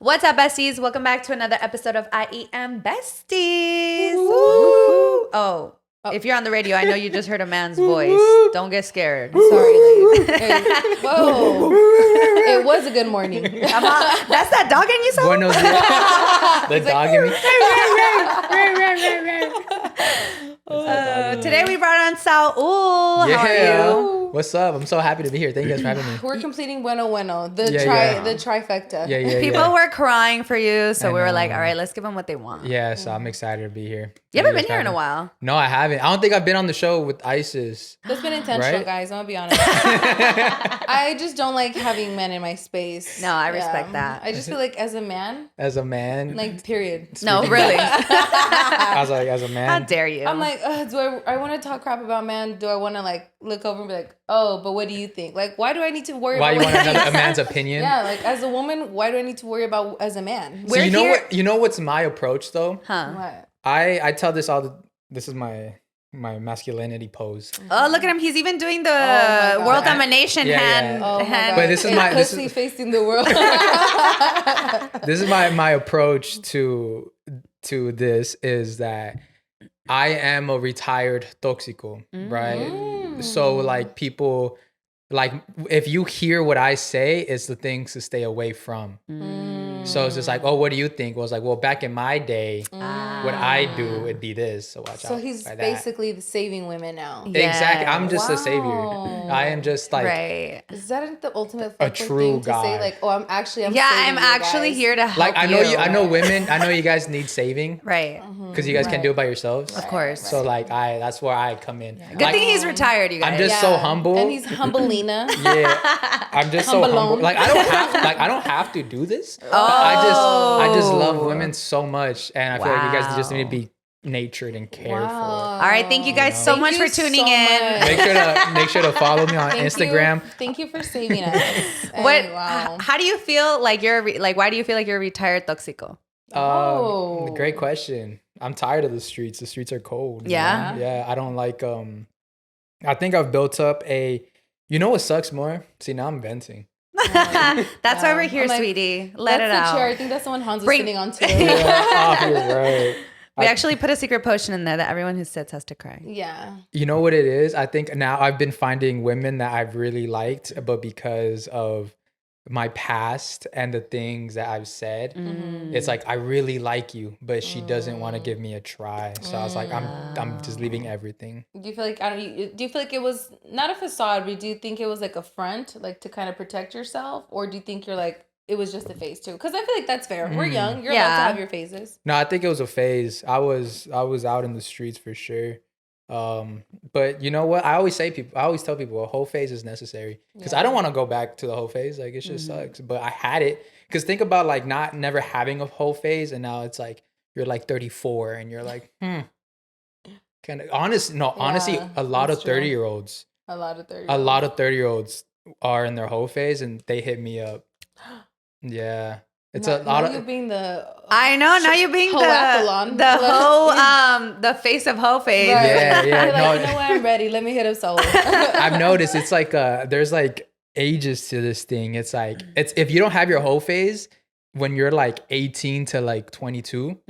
What's up, besties? Welcome back to another episode of IEM Besties. Woo. Oh, if you're on the radio, I know you just heard a man's voice. Don't get scared. Sorry, ladies. Hey, whoa. It was a good morning. That's that dog in you, Saul? Buenos dias. The dog in me. Today we brought on Saul. Yeah. How are you? What's up? I'm so happy to be here. Thank you guys for having me. We're completing Bueno, the trifecta. Yeah. People were crying for you, so I we were know. like, all right, let's give them what they want. Yeah, so I'm excited to be here. You haven't Thank been here in a guys for having while. me. No, I haven't. I don't think I've been on the show with ISIS. That's been intentional, Right? guys. I'm gonna be honest. I just don't like having men in my space. No, I respect that. I just feel like as a man, As a man. like period. No, really. I was like, as a man. How dare you? I'm like, do I want to talk crap about men? Do I want to like look over and be like, oh, but what do you think? Like, why do I need to worry Why about you want a man's opinion? Yeah, like as a woman, why do I need to worry about as a man? So We're you know here- what? You know what's my approach though? Huh. What? I tell this all the. This is my masculinity pose. Oh, look at him. He's even doing the my God. world domination Yeah, hand. Oh my hand. God. But this is A my- this pussy is- facing the world. This is my approach to this is that I am a retired toxico, right? So like people, like if you hear what I say, it's the things to stay away from. So it's just like, oh, what do you think? Well, it's like, well, back in my day, what I do would be this. So watch out. So he's by that. basically the saving women now. Yeah. Exactly. I'm just a savior. Wow. I am just like Right. Is that the ultimate A fuckboy true thing to say? God. Like, oh, I'm Yeah, saving I'm you actually guys. here to help like I know women. I know you guys need saving Right. because you guys can't do it by yourselves. Of course. So like that's where I come in. Good Like, thing he's retired, you guys. I'm just so humble. And he's humbleina. Yeah, I'm just so Humble humble. alone. Like I don't have to do this. But I just love women so much, and I feel like you guys just need to be natured and cared for. All right. Thank you guys so Thank much you for tuning so in. much. Make sure to follow me on Instagram. Thank you for saving us. What? Hey, wow. How do you feel like why do you feel like you're a retired toxico? Oh. Great question. I'm tired of the streets. The streets are cold. Yeah? Yeah. I don't like. I think I've built up a. You know what sucks more? See, now I'm venting. That's why we're here, I'm like, sweetie. Let it That's the out. chair. I think that's the one Hans was Bring- sitting on too. Yeah, you're right. We actually put a secret potion in there that everyone who sits has to cry. Yeah. You know what it is? I think now I've been finding women that I've really liked, but because of my past and the things that I've said, it's like I really like you, but she doesn't want to give me a try. So I was like, I'm just leaving everything. Do you feel like do you feel like it was not a facade, but do you think it was like a front, like to kind of protect yourself, or do you think you're like it was just a phase too? Because I feel like that's fair. We're young. You're allowed to have your phases. No, I think it was a phase. I was out in the streets for sure. But you know what? I always tell people a whole phase is necessary because I don't want to go back to the whole phase. Like it just sucks. But I had it because think about like never having a whole phase, and now it's like you're like 34 and you're like kind of honestly, a lot of 30-year-olds. A lot of 30. A lot of 30-year-olds are in their whole phase and they hit me up. Yeah. It's a lot of you being the I know. Now you're being Hoathlon. the hoe, the face of hoe phase. Right. Yeah. You're like, No. you know what? I'm ready. Let me hit up Saul. I've noticed it's like there's like ages to this thing. It's like it's if you don't have your whole phase when you're like 18 to like 22,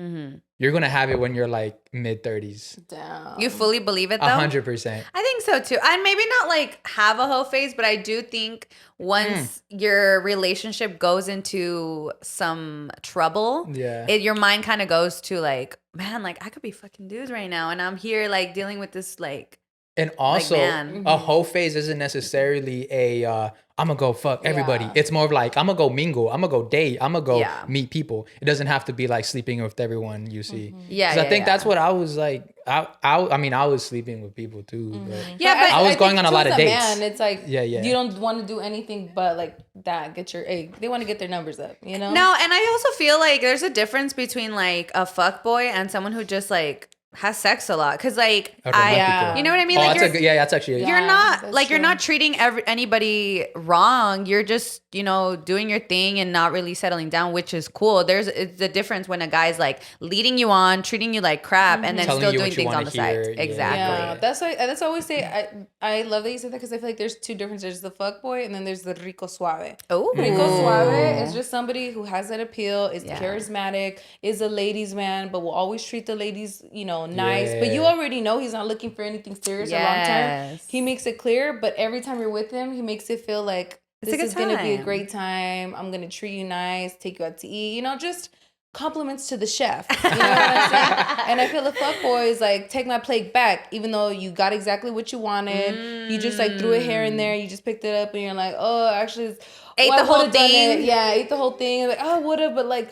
you're gonna have it when you're like mid 30s. Damn. You fully believe it though? 100%. I think so too. And maybe not like have a hoe phase, but I do think once your relationship goes into some trouble, Yeah. your mind kind of goes to like, man, like I could be fucking dudes right now, and I'm here like dealing with this like. And also, man. a whole phase isn't necessarily a I'm gonna go fuck everybody. Yeah. It's more of like I'm gonna go mingle, I'm gonna go date, I'm gonna go Yeah. meet people. It doesn't have to be like sleeping with everyone you see. Yeah, 'Cause I think that's what I was like. I mean, I was sleeping with people too. But Yeah, but I was going think on a lot too, of as dates. Man, it's like Yeah. you don't want to do anything but like that. Get your they want to get their numbers up. You know. No, and I also feel like there's a difference between like a fuck boy and someone who just like has sex a lot because like A romantico. you know what I mean? Oh, Like that's that's actually you're not that's like you're true. not treating anybody wrong. You're just doing your thing and not really settling down, which is cool. It's a difference when a guy's like leading you on, treating you like crap, and then Telling still you doing what you things on wanna the side. hear. Yeah. Exactly. Yeah, that's why I always say I love that you said that because I feel like there's two differences. There's the fuckboy and then there's the rico suave. Oh, Rico suave is just somebody who has that appeal, is Yeah. charismatic, is a ladies' man, but will always treat the ladies, nice. But you Yeah. already know he's not looking for anything serious or long term. Yes. He makes it clear, but every time you're with him, he makes it feel like It's a this good is gonna be a time. great time. I'm gonna treat you nice, take you out to eat. Just compliments to the chef. You know what I'm saying? And I feel the fuckboy is like, take my plate back, even though you got exactly what you wanted. You just like threw it here and there. You just picked it up and you're like, oh, actually, Ate well, the I whole would've done thing. it. Yeah, ate the whole thing. Like, oh, I would have, but like,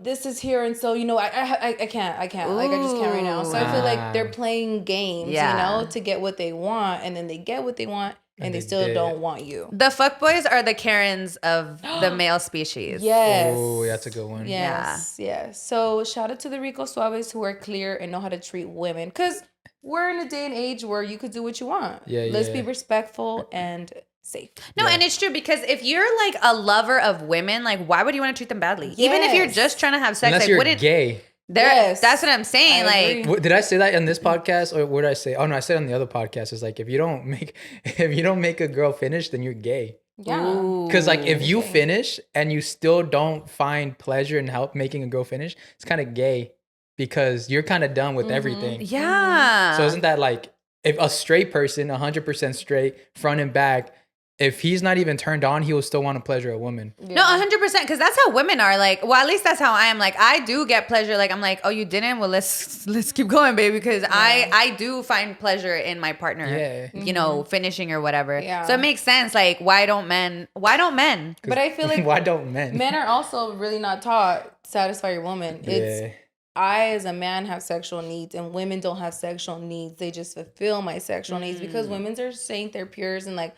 this is here, and so I can't. Like, I just can't right now. So I feel like they're playing games, Yeah. to get what they want, and then they get what they want, and they they still did. don't want you. The fuckboys are the Karens of the male species. Yes. Oh, that's a good one. Yes. So shout out to the Rico Suaves who are clear and know how to treat women. Because we're in a day and age where you could do what you want. Yeah, Let's yeah. be respectful and safe. No, Yeah. and it's true because if you're like a lover of women, like why would you want to treat them badly? Even if you're Yes. just trying to have sex, Unless like you're wouldn't gay. Yes. That's what I'm saying. I Like agree. Did I say that on this podcast or what did I say? Oh no, I said on the other podcast. It's like if you don't make a girl finish, then you're gay. Yeah. Because like if you finish and you still don't find pleasure in help making a girl finish, it's kind of gay because you're kind of done with everything. yeah. So isn't that like if a straight person, 100% straight, front and back, if he's not even turned on, he will still want to pleasure a woman. No, 100%, because that's how women are. Like, well, at least that's how I am. Like, I do get pleasure. Like, I'm like, oh, you didn't? Well, let's keep going, baby, because I do find pleasure in my partner. Yeah. Finishing or whatever. Yeah. So it makes sense. Like, why don't men? But I feel like Why don't men? men are also really not taught satisfy your woman. It's I as a man have sexual needs and women don't have sexual needs. They just fulfill my sexual needs because women are saying they're pures and like,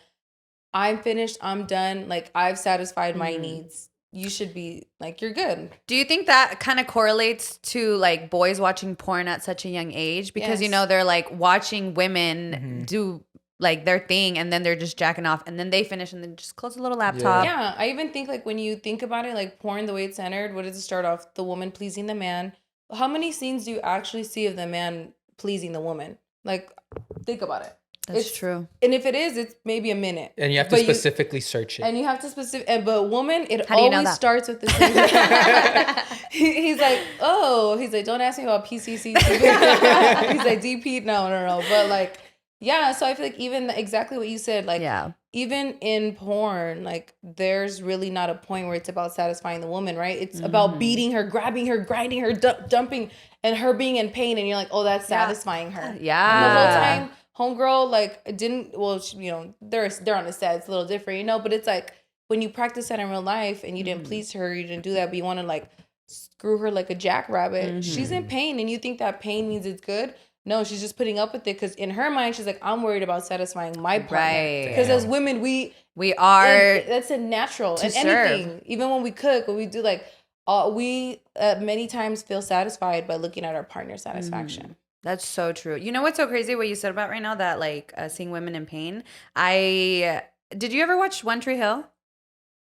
I'm finished, I'm done, like I've satisfied my needs. You should be like, you're good. Do you think that kind of correlates to like boys watching porn at such a young age? Because, Yes. they're like watching women do like their thing and then they're just jacking off and then they finish and then just close a little laptop. Yeah, I even think like when you think about it, like porn, the way it's centered, what does it start off? The woman pleasing the man. How many scenes do you actually see of the man pleasing the woman? Like, think about it. That's true. And if it is, it's maybe a minute. And you have to But specifically search it. And you have to but woman, it How do you know always that? starts with the same. He's like, don't ask me about PCC. He's like, DP, no. But like, yeah. So I feel like even exactly what you said, like, even in porn, like, there's really not a point where it's about satisfying the woman, right? It's about beating her, grabbing her, grinding her, dumping, and her being in pain, and you're like, oh, that's satisfying her. Yeah. And the whole time, homegirl, like, didn't, well, they're on the set, it's a little different, but it's like, when you practice that in real life and you didn't please her, you didn't do that, but you want to, like, screw her like a jackrabbit, she's in pain, and you think that pain means it's good. No, she's just putting up with it because in her mind, she's like, I'm worried about satisfying my partner. Right. Because as women, we are. that's a natural. to And serve. anything, even when we cook, when we do like, we many times feel satisfied by looking at our partner's satisfaction. That's so true. You know what's so crazy what you said about right now that like seeing women in pain? Did you ever watch One Tree Hill?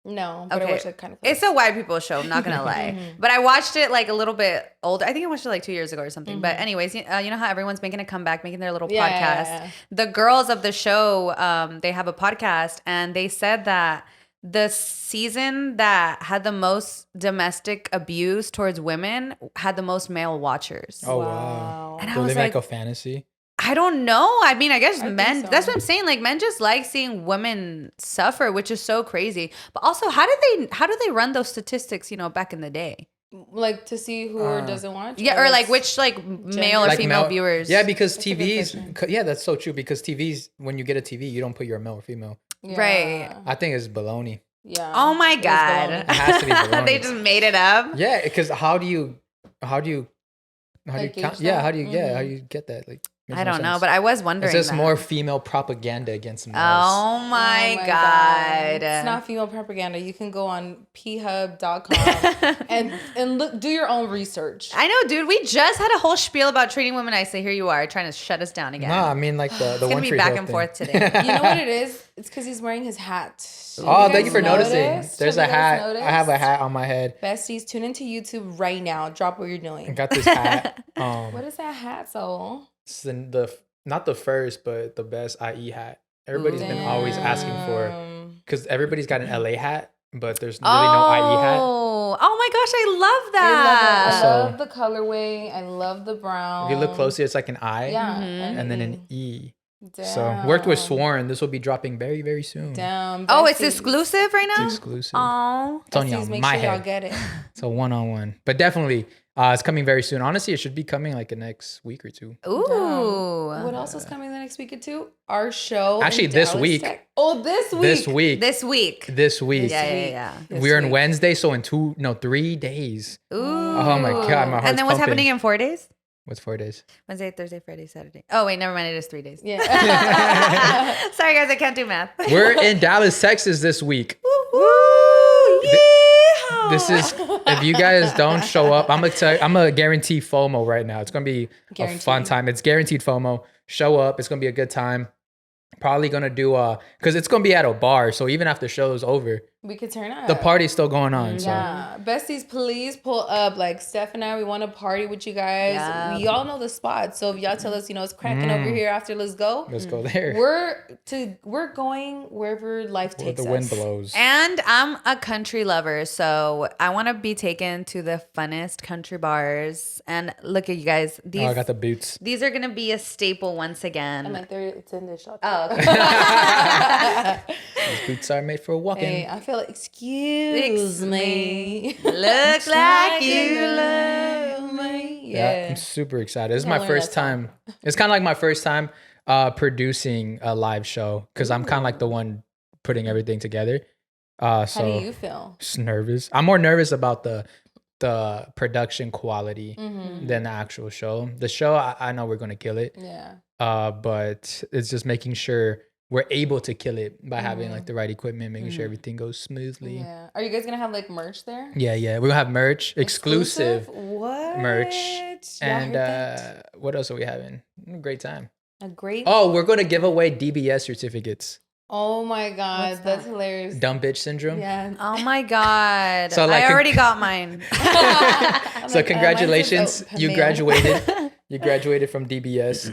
No, but I watch that kind of. It's a white people show. I'm not gonna lie, but I watched it like a little bit older. I think I watched it like 2 years ago or something. But anyways, you know how everyone's making a comeback, making their little podcast. Yeah. The girls of the show, they have a podcast, and they said that the season that had the most domestic abuse towards women had the most male watchers. Oh wow! And I They're was living like, like a fantasy. I don't know. I mean, I guess think men, so. that's what I'm saying. Like men just like seeing women suffer, which is so crazy. But also, how do they run those statistics, back in the day? Like to see who doesn't watch. Yeah, or like which like male or Like female male- viewers. Yeah, because That's a good TVs. Yeah, that's so true. Because TVs, when you get a TV, you don't put you're a male or female. Right. I think it's baloney. Yeah. Oh my It is God. baloney. It has to be baloney. They just made it up. Yeah, because how do you Like count? gauge Yeah, that? how do you get that? Like I don't know, but I was wondering. It's just more female propaganda against males. Oh my God. It's not female propaganda. You can go on phub.com and look, do your own research. I know, dude. We just had a whole spiel about treating women nicely. Here you are trying to shut us down again. No, I mean like the it's one gonna be back and forth today. You know what it is? It's because he's wearing his hat. Oh, thank you for noticing. There's a hat. Noticed? I have a hat on my head. Besties, tune into YouTube right now. Drop what you're doing. I got this hat. What is that hat, Saul? It's not the first, but the best IE hat. Everybody's been always asking for, because everybody's got an LA hat, but there's really no IE hat. Oh my gosh, I love that. I love the colorway. I love the brown. If you look closely, it's like an I and then an E. Damn. So worked with Sworn. This will be dropping very, very soon. Damn. Oh, it's exclusive right now? It's exclusive. Oh. It's only on my head. Y'all get it. It's a one-on-one. But definitely, it's coming very soon. Honestly, it should be coming like the next week or two. Ooh. What else is coming the next week or two? Our show. Actually, this week. This week. This week. Yeah. We're on Wednesday, so in 3 days. Ooh. Oh my God, my heart's And then what's pumping. happening in 4 days? What's 4 days? Wednesday, Thursday, Friday, Saturday. Oh, wait, never mind. It is 3 days. Yeah. Sorry, guys. I can't do math. We're in Dallas, Texas this week. Woo! This is, if you guys don't show up, I'm gonna guarantee FOMO right now. It's gonna be a fun time. It's guaranteed FOMO. Show up. It's gonna be a good time. Probably gonna do because it's gonna be at a bar. So even after the show is over, we could turn up. The party's still going on. Yeah. So. Besties, please pull up. Like Steph and I, we want to party with you guys. Yeah. We all know the spots. So if y'all tell us, it's cracking over here after, let's go. Let's go there. We're going wherever life takes us. The wind blows. And I'm a country lover, so I want to be taken to the funnest country bars. And look at you guys. I got the boots. These are gonna be a staple once again. I'm like, it's in this shot. Oh, okay. These boots are made for walking. Hey, I feel like, excuse me. Look like you love me. Yeah, I'm super excited. This is my first time. It's kind of like my first time producing a live show because I'm kind of like the one putting everything together. So how do you feel? Just nervous. I'm more nervous about the production quality than the actual show. The show, I know we're gonna kill it. Yeah. But it's just making sure we're able to kill it by having like the right equipment, making sure everything goes smoothly. Yeah. Are you guys gonna have like merch there? Yeah. We'll have merch, exclusive what merch, y'all and what else are we having? Great time. A great. Oh, we're gonna give away DBS certificates. Oh my God, that's hilarious. Dumb bitch syndrome. Yeah. Oh my God. So like, I already got mine. So congratulations, you graduated. You graduated from DBS.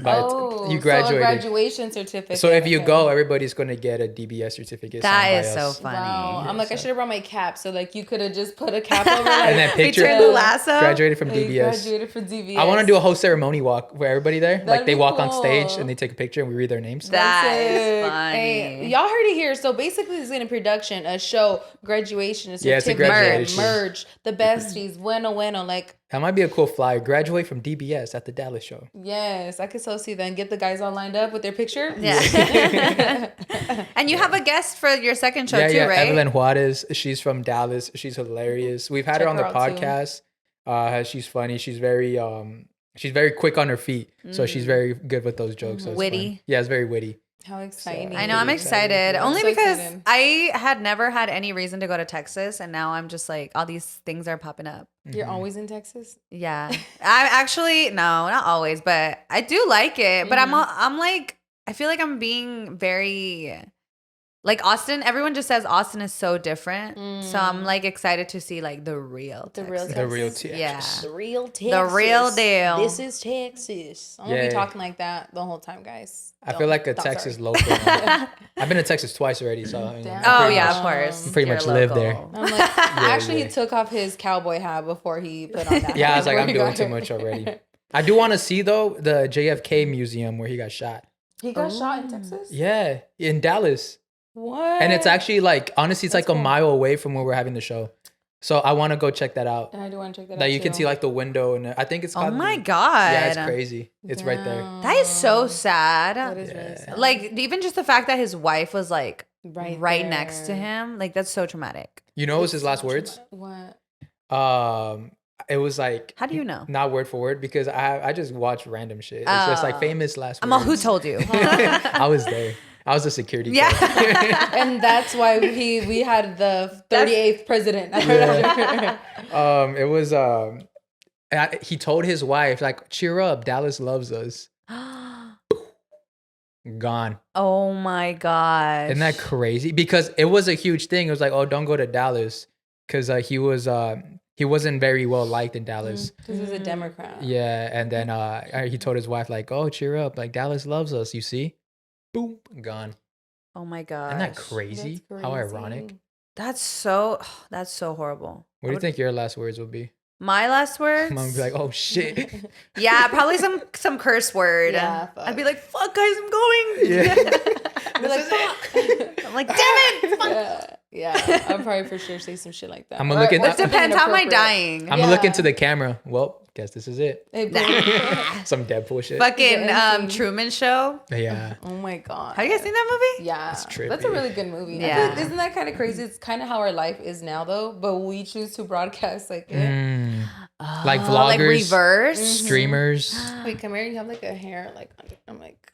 You graduated. So a graduation certificate. So if you go, everybody's going to get a DBS certificate. That is so funny. Wow. I'm like, I should have brought my cap. So like you could have just put a cap over like, and then picture the lasso. Graduated from DBS. Graduated from DBS. I want to do a whole ceremony walk where everybody there, like they walk on stage cool. and they take a picture and we read their names. That is funny. Hey, y'all heard it here. So basically this is in a production, a show, graduation, a it's a graduation. merge, the besties, bueno, like. That might be a cool flyer. Graduate from DBS at the Dallas show. Yes, I could so see that and get the guys all lined up with their picture. Yeah. And you have a guest for your second show too, right? Evelyn Juarez. She's from Dallas. She's hilarious. We've had her on the podcast. She's funny. She's very quick on her feet. So she's very good with those jokes. So witty. Yeah, it's very witty. How exciting. I know, I'm excited. Only because I had never had any reason to go to Texas, and now I'm just like, all these things are popping up. You're always in Texas? Yeah. I actually, no, not always, but I do like it. But I'm like, I feel like I'm being very... Like Austin, everyone just says Austin is so different. So I'm like excited to see like the real Texas. The real Texas. Yeah. The real Texas. The real deal. This is Texas. I'm going to be talking like that the whole time, guys. I feel like a Texas local. I've been to Texas twice already, so of course. Pretty much live there. I'm like, actually, he took off his cowboy hat before he put on that. Yeah, I was like, I'm doing too much already. I do want to see though the JFK museum where he got shot. He got shot in Texas? Yeah, in Dallas. What? And it's actually like, honestly, it's like a mile away from where we're having the show. So I want to go check that out. And I do want to check that out. That you can see like the window, and I think it's called. Oh my God. Yeah, it's crazy. It's right there. That is so sad. That is really sad. Like even just the fact that his wife was like right there. next to him, like that's so traumatic. You know, what was his last words? What? it was like, How do you know? Not word for word, because I just watch random shit. It's just like famous last I'm all, words. who told you? I was there. I was a security guard. And that's why we had the 38th president. It was he told his wife, like, cheer up, Dallas loves us. Gone. Oh my gosh. Isn't that crazy? Because it was a huge thing. It was like, oh, don't go to Dallas, because he wasn't very well liked in Dallas. Because he's a Democrat. Yeah, and then he told his wife, like, oh, cheer up, like, Dallas loves us, you see? Boom, gone. Oh my gosh. Isn't that crazy? How ironic. That's so horrible. What do you think your last words would be? My last words? Mom would be like, oh shit. Yeah, probably some curse word. Yeah, fuck. I'd be like, fuck guys, I'm going. Yeah. I'd be like, fuck. I'm like, damn it. Fuck. Yeah, I'll probably for sure say some shit like that. I'm gonna look at It depends. How am I dying? I'm gonna look into the camera. Well, guess this is it. Nah. Some Deadpool shit. Fucking Truman Show. Yeah. Oh my god. Have you guys seen that movie? Yeah, It's trippy. that's a really good movie. Yeah. I feel like, isn't that kind of crazy? It's kind of how our life is now, though. But we choose to broadcast like it. Like vloggers, like reverse streamers. Wait, come here. You have like a hair like I'm like,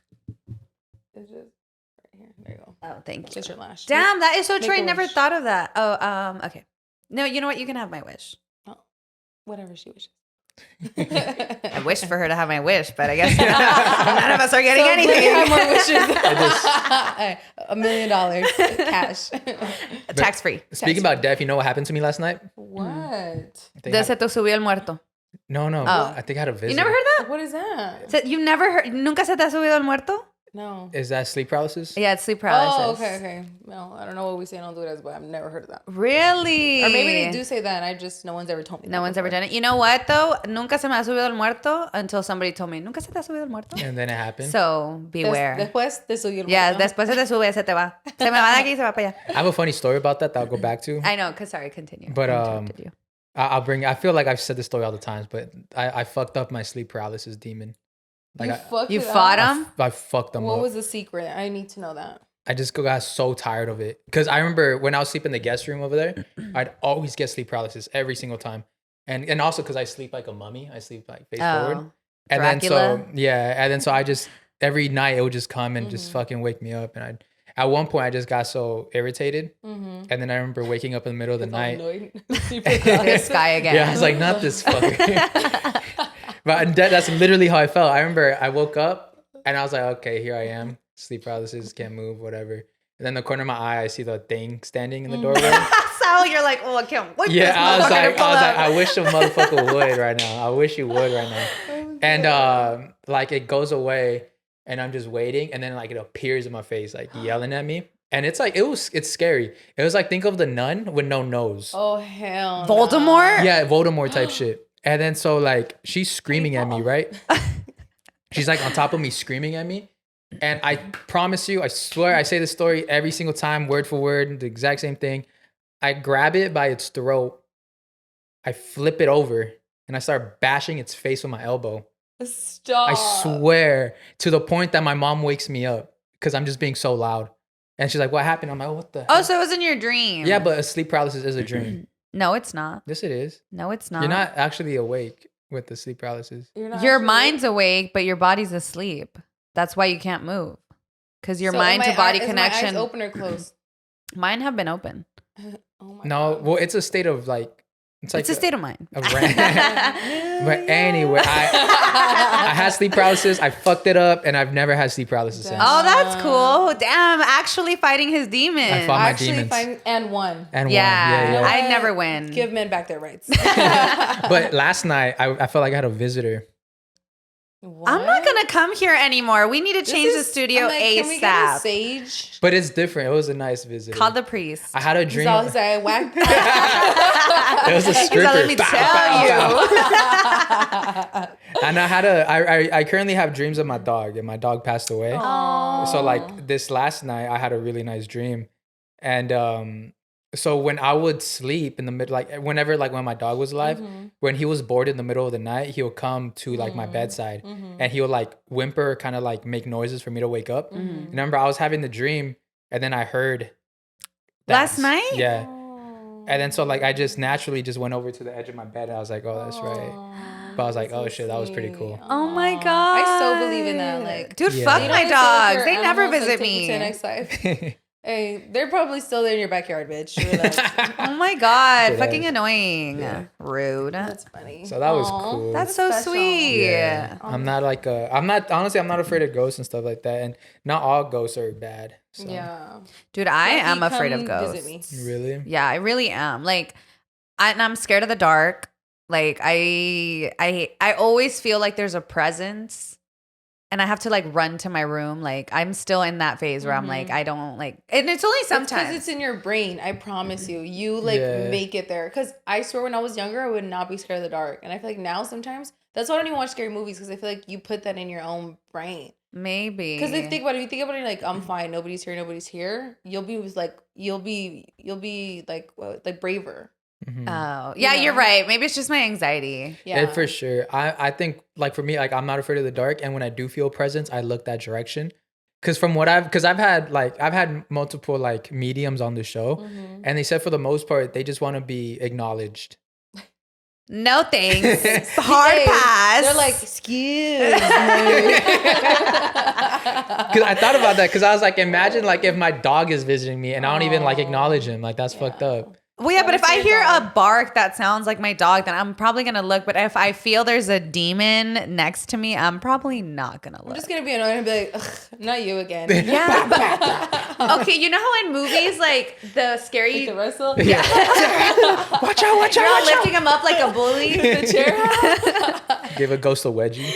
it's just right here. There you go. Oh, thank you. Just your lash. Damn, that is so Make true. I a never wish. thought of that. Oh, okay. No, you know what? You can have my wish. Oh, whatever she wishes. I wish for her to have my wish, but I guess none of us are getting anything. Have more wishes. $1 million cash. Tax free. Speaking about death, you know what happened to me last night? What? De se te subió el muerto. No. Oh. I think I had a visit. You never heard that? What is that? You never heard? Nunca se te ha subido el muerto? No. Is that sleep paralysis? Yeah, it's sleep paralysis. Oh, okay. No, I don't know what we say in Honduras, but I've never heard of that. Really? Or maybe they do say that, and I just, no one's ever told me. No one's ever done it. You know what though? Nunca se me ha subido el muerto until somebody told me. Nunca se te ha subido el muerto. And then it happened. So beware. Después te subió el Yeah, muerto. después se te sube, se te va. Se me va de aquí, se va para allá. I have a funny story about that I'll go back to. I know, cause sorry, continue. But I interrupted you. I feel like I've said this story all the times, but I fucked up my sleep paralysis demon. Like You fought up? him? I fucked them up. What was the secret? I need to know that. I just got so tired of it. Because I remember when I was sleeping in the guest room over there, I'd always get sleep paralysis every single time. And also because I sleep like a mummy. I sleep like face forward. And Dracula? then so I just, every night it would just come and just fucking wake me up. And at one point I just got so irritated. And then I remember waking up in the middle of the night. This guy again. Yeah, I was like, not this fucker. But that's literally how I felt. I remember I woke up and I was like, okay, here I am. Sleep paralysis, can't move, whatever. And then the corner of my eye, I see the thing standing in the doorway. So you're like, oh, I can't wait. Yeah, I was like, I wish a motherfucker would right now. I wish you would right now. And like it goes away and I'm just waiting and then like it appears in my face, like yelling at me. And it's like, it's scary. It was like, think of the nun with no nose. Oh, hell Voldemort? Yeah, Voldemort type shit. And then so like she's screaming at me, right? She's like on top of me screaming at me. And I promise you, I swear, I say this story every single time, word for word, the exact same thing. I grab it by its throat. I flip it over and I start bashing its face with my elbow. Stop. I swear, to the point that my mom wakes me up because I'm just being so loud. And she's like, what happened? I'm like, what the Oh, hell? so it was in your dream. Yeah, but a sleep paralysis is a dream. No, it's not. Yes, it is. No, it's not. You're not actually awake with the sleep paralysis. Your mind's awake, but your body's asleep. That's why you can't move. Because your mind to body connection. Is my eyes open or closed? Mine have been open. Oh my No, God. well, it's a state of like, It's a state of mind. But anyway, I had sleep paralysis. I fucked it up, and I've never had sleep paralysis since. Oh, that's cool. Damn, actually fighting his demon. I fought my Actually, demons. and won. And Yeah, won. I never win. Give men back their rights. But last night, I felt like I had a visitor. What? I'm not gonna come here anymore. We need to change the studio I'm like, can we get a ASAP. sage? But it's different. It was a nice visitor. Call the priest. I had a He's dream. all like, whack. It was a He's stripper. all, let me Bow, tell bow, you. bow. And I currently have dreams of my dog, and my dog passed away. Aww. So like this last night, I had a really nice dream, and so when I would sleep in the middle, like whenever, like when my dog was alive, when he was bored in the middle of the night, he'll come to like my bedside, and he'll like whimper, kind of like make noises for me to wake up. And remember, I was having the dream, and then I heard Last night? Yeah. And then so like I just naturally just went over to the edge of my bed and I was like, oh, that's right. But I was like, oh shit, that was pretty cool. Oh my god, I so believe in that. Like, dude, Yeah. fuck You my know, dogs. They animals, never like, visit take you me. to the next life. Hey, they're probably still there in your backyard, bitch. Relax. Oh my god, Dead fucking ass. annoying. Yeah. Rude. That's funny. So that was Aw, cool. That's so special. sweet. Yeah. I'm not like I'm not afraid of ghosts and stuff like that. And not all ghosts are bad. So. Yeah. Dude, I Lucky, am afraid of come ghosts. visit me. Really? Yeah, I really am. Like, and I'm scared of the dark. Like, I always feel like there's a presence, and I have to like run to my room. Like, I'm still in that phase where I'm like, I don't like, and it's only sometimes. Because it's in your brain. I promise you. You like make it there. Because I swear when I was younger, I would not be scared of the dark. And I feel like now sometimes, that's why I don't even watch scary movies. Because I feel like you put that in your own brain. Maybe. Because like, think about it. If you think about it, like, I'm fine. Nobody's here. You'll be like braver. Mm-hmm. Oh, yeah, you're right. Maybe it's just my anxiety. Yeah, for sure. I think like for me, like I'm not afraid of the dark, and when I do feel presence, I look that direction. Because I've had multiple like mediums on the show, and they said for the most part they just want to be acknowledged. No thanks. Hard pass. They're like, excuse me. Because I thought about that. Because I was like, imagine like if my dog is visiting me and I don't even like acknowledge him. Like that's fucked up. Well, yeah, but if I hear a bark that sounds like my dog, then I'm probably going to look. But if I feel there's a demon next to me, I'm probably not going to look. I'm just going to be annoyed and be like, ugh, not you again. Yeah. Okay, you know how in movies, like the scary... Like the wrestle? Yeah. Watch out. You're all lifting him up like a bully. The chair. Give a ghost a wedgie.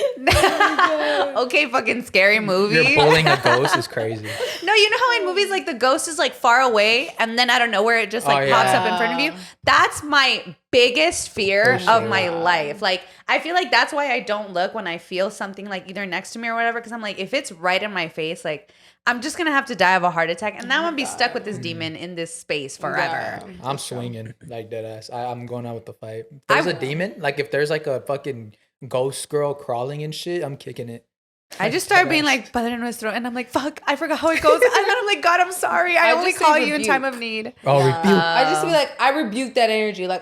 Okay, fucking scary movie. You're bullying a ghost is crazy. No, you know how in movies, like the ghost is like far away and then I don't know where it just like pops up in front of you? That's my biggest fear of my life. Like, I feel like that's why I don't look when I feel something like either next to me or whatever. Cause I'm like, if it's right in my face, like I'm just gonna have to die of a heart attack. And now I'm gonna be stuck with this demon in this space forever. Yeah, I'm swinging like dead ass. I'm going out with the fight. If there's a demon, like if there's like a fucking ghost girl crawling and shit, I'm kicking it. I just started being like, Padre Nuestro, and I'm like, fuck, I forgot how it goes. And then I'm like, God, I'm sorry. I only just say call you in rebuke. time of need. Oh, rebuke. I just be like, I rebuke that energy. Like,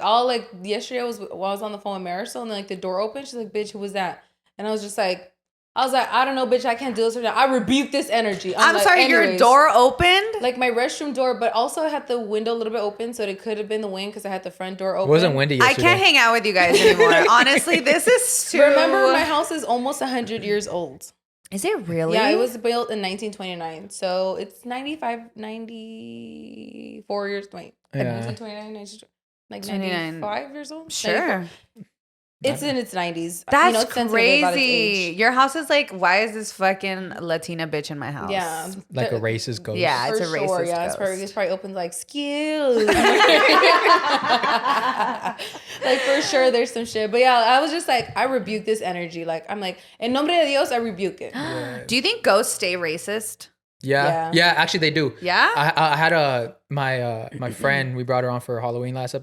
yesterday I was on the phone with Marisol, and then, like, the door opened. She's like, bitch, who was that? And I was like, I don't know, bitch, I can't do this right now. I rebuke this energy. I'm like, sorry, anyways, your door opened? like my restroom door, but also I had the window a little bit open, so it could have been the wind because I had the front door open. It wasn't windy I yesterday. can't hang out with you guys anymore. Honestly, this is too... Remember, my house is almost 100 years old. Is it really? Yeah, it was built in 1929. So it's 94 years. Wait, Yeah. 1929, like 29. 95 years old? Sure. It's in its 90s. That's it's sensitive about its crazy. age. Your house is like, why is this fucking Latina bitch in my house? Yeah. Like a racist ghost. Yeah, it's For a racist sure, yeah. ghost. It's probably open like, excuse me. Like, for sure, there's some shit. But yeah, I was just like, I rebuke this energy. Like, I'm like, en nombre de Dios, I rebuke it. Do you think ghosts stay racist? Yeah. Actually, they do. Yeah? I had my friend. We brought her on for Halloween last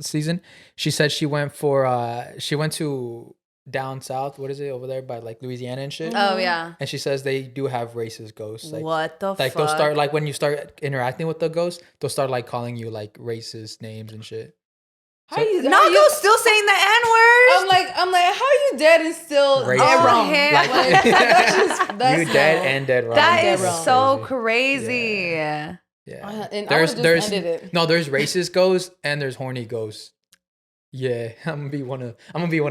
season. She said she went to down south. What is it over there by like Louisiana and shit? Oh, yeah. And she says they do have racist ghosts. Like, What the like fuck? they'll start like when you start interacting with the ghost, they'll start like calling you like racist names and shit. Nago's still saying the N-word. I'm like, how are you dead and still Racist. dead wrong? hell. Like, That's you dead and dead wrong. That dead is wrong. so crazy. Yeah. And I would've just ended it. No, there's racist ghosts and there's horny ghosts. Yeah, I'm gonna be one of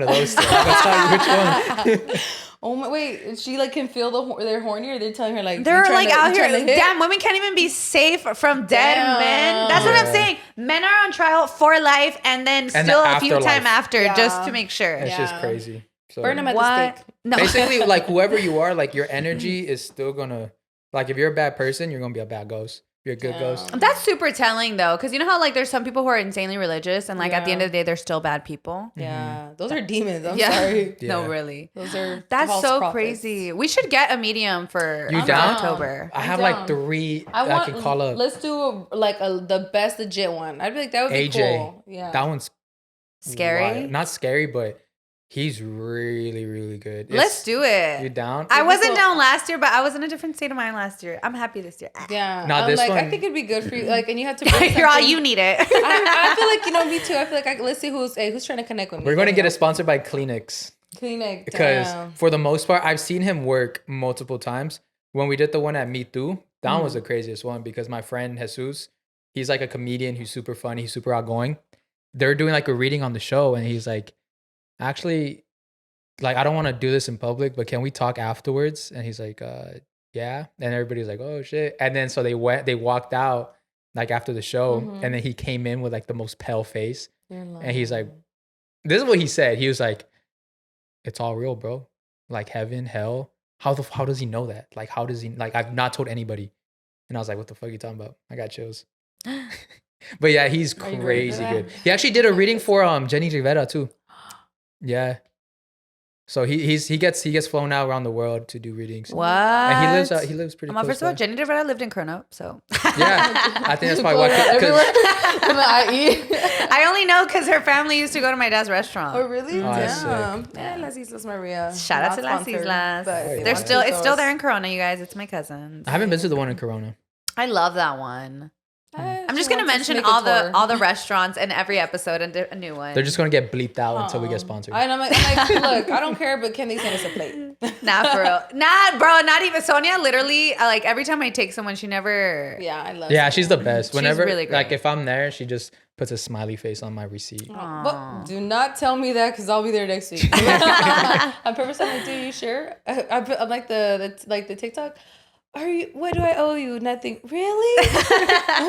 those two. I'm gonna tell you which one. Oh my, wait, she like can feel they're horny, or they're telling her like They're like out here. to hit? Damn, women can't even be safe from dead men. That's what I'm Yeah. saying. Men are on trial for life and then And still the a few afterlife. time after Yeah. just to make sure. It's Yeah. just crazy. So Burn them at the What? stake. No. basically, like whoever you are, like your energy is still gonna like if you're a bad person, you're gonna be a bad ghost. If you're a good ghost. That's super telling though, because you know how like there's some people who are insanely religious and like at the end Yeah. of the day they're still bad people. Yeah, those are demons. I'm Yeah. sorry. No, Yeah. really. Those are That's false so prophets. crazy. We should get a medium for You down? October. I have down. like 3 I I want. can call up. Let's do the best legit one. I'd be like, that would be AJ. cool. Yeah. That one's Scary. wild. Not scary, but He's really, really good. Let's do it. You down? I wasn't down last year, but I was in a different state of mind last year. I'm happy this year. Yeah. Now this one, I think it'd be good for you. Like, and you have to bring You're all you need it. I feel like, me too. I feel like, let's see who's trying to connect with me. We're going to get it sponsored by Kleenex. Kleenex. Because for the most part, I've seen him work multiple times. When we did the one at Me Too, that one was the craziest one because my friend Jesus, he's like a comedian who's super funny, he's super outgoing. They're doing like a reading on the show and he's like, actually, like, I don't want to do this in public, but can we talk afterwards? And he's like, yeah. And everybody's like, oh shit. And then so they walked out like after the show and then he came in with like the most pale face. And he's like, this is what he said. He was like, it's all real, bro. Like heaven, hell. How does he know that? Like, how does he, like, I've not told anybody. And I was like, what the fuck are you talking about? I got chills. But yeah, he's crazy good. He actually did a reading for Jenny Rivera too. Yeah. So he gets flown out around the world to do readings. What? And he lives pretty close. First of all, Jenny Rivera lived in Kurnow, so. Yeah, I think that's probably why. I only know because her family used to go to my dad's restaurant. Oh really? Oh, damn. Yeah, Las Islas Maria. Shout out to Las Islas. It's still there in Corona, you guys. It's my cousins. I haven't been to the one in Corona. I love that one. I'm just gonna mention all the restaurants in every episode and a new one. They're just gonna get bleeped out until we get sponsored. And I'm like, look, I don't care, but can they send us a plate? Nah, for real. Nah, bro, not even. Sonia, literally, like every time I take someone, she never. Yeah, I love. Yeah, she's the best. Whenever, really great. like, if I'm there, she just puts a smiley face on my receipt. But do not tell me that because I'll be there next week. I'm purposely like, dude, you sure? I'm like the TikTok. What do I owe you? Nothing. Really?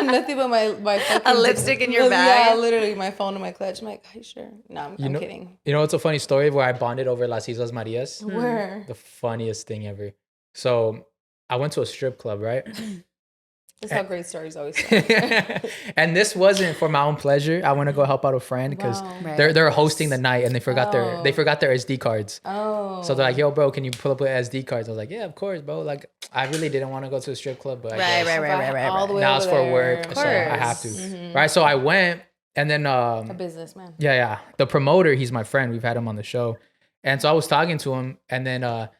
Nothing but my fucking a lipstick in your bag. Yeah, literally my phone in my clutch. I'm like, are you sure? No, I'm kidding. You know what's a funny story where I bonded over Las Islas Marias? Where? The funniest thing ever. So I went to a strip club, right? That's how great stories always start. And this wasn't for my own pleasure. I want to go help out a friend because they're hosting the night and they forgot their SD cards. Oh. So they're like, yo, bro, can you pull up with SD cards? I was like, yeah, of course, bro. Like, I really didn't want to go to a strip club, but right. All the way now it's for there. work, so I have to. Mm-hmm. Right. So I went and then a businessman. Yeah. The promoter, he's my friend. We've had him on the show. And so I was talking to him and then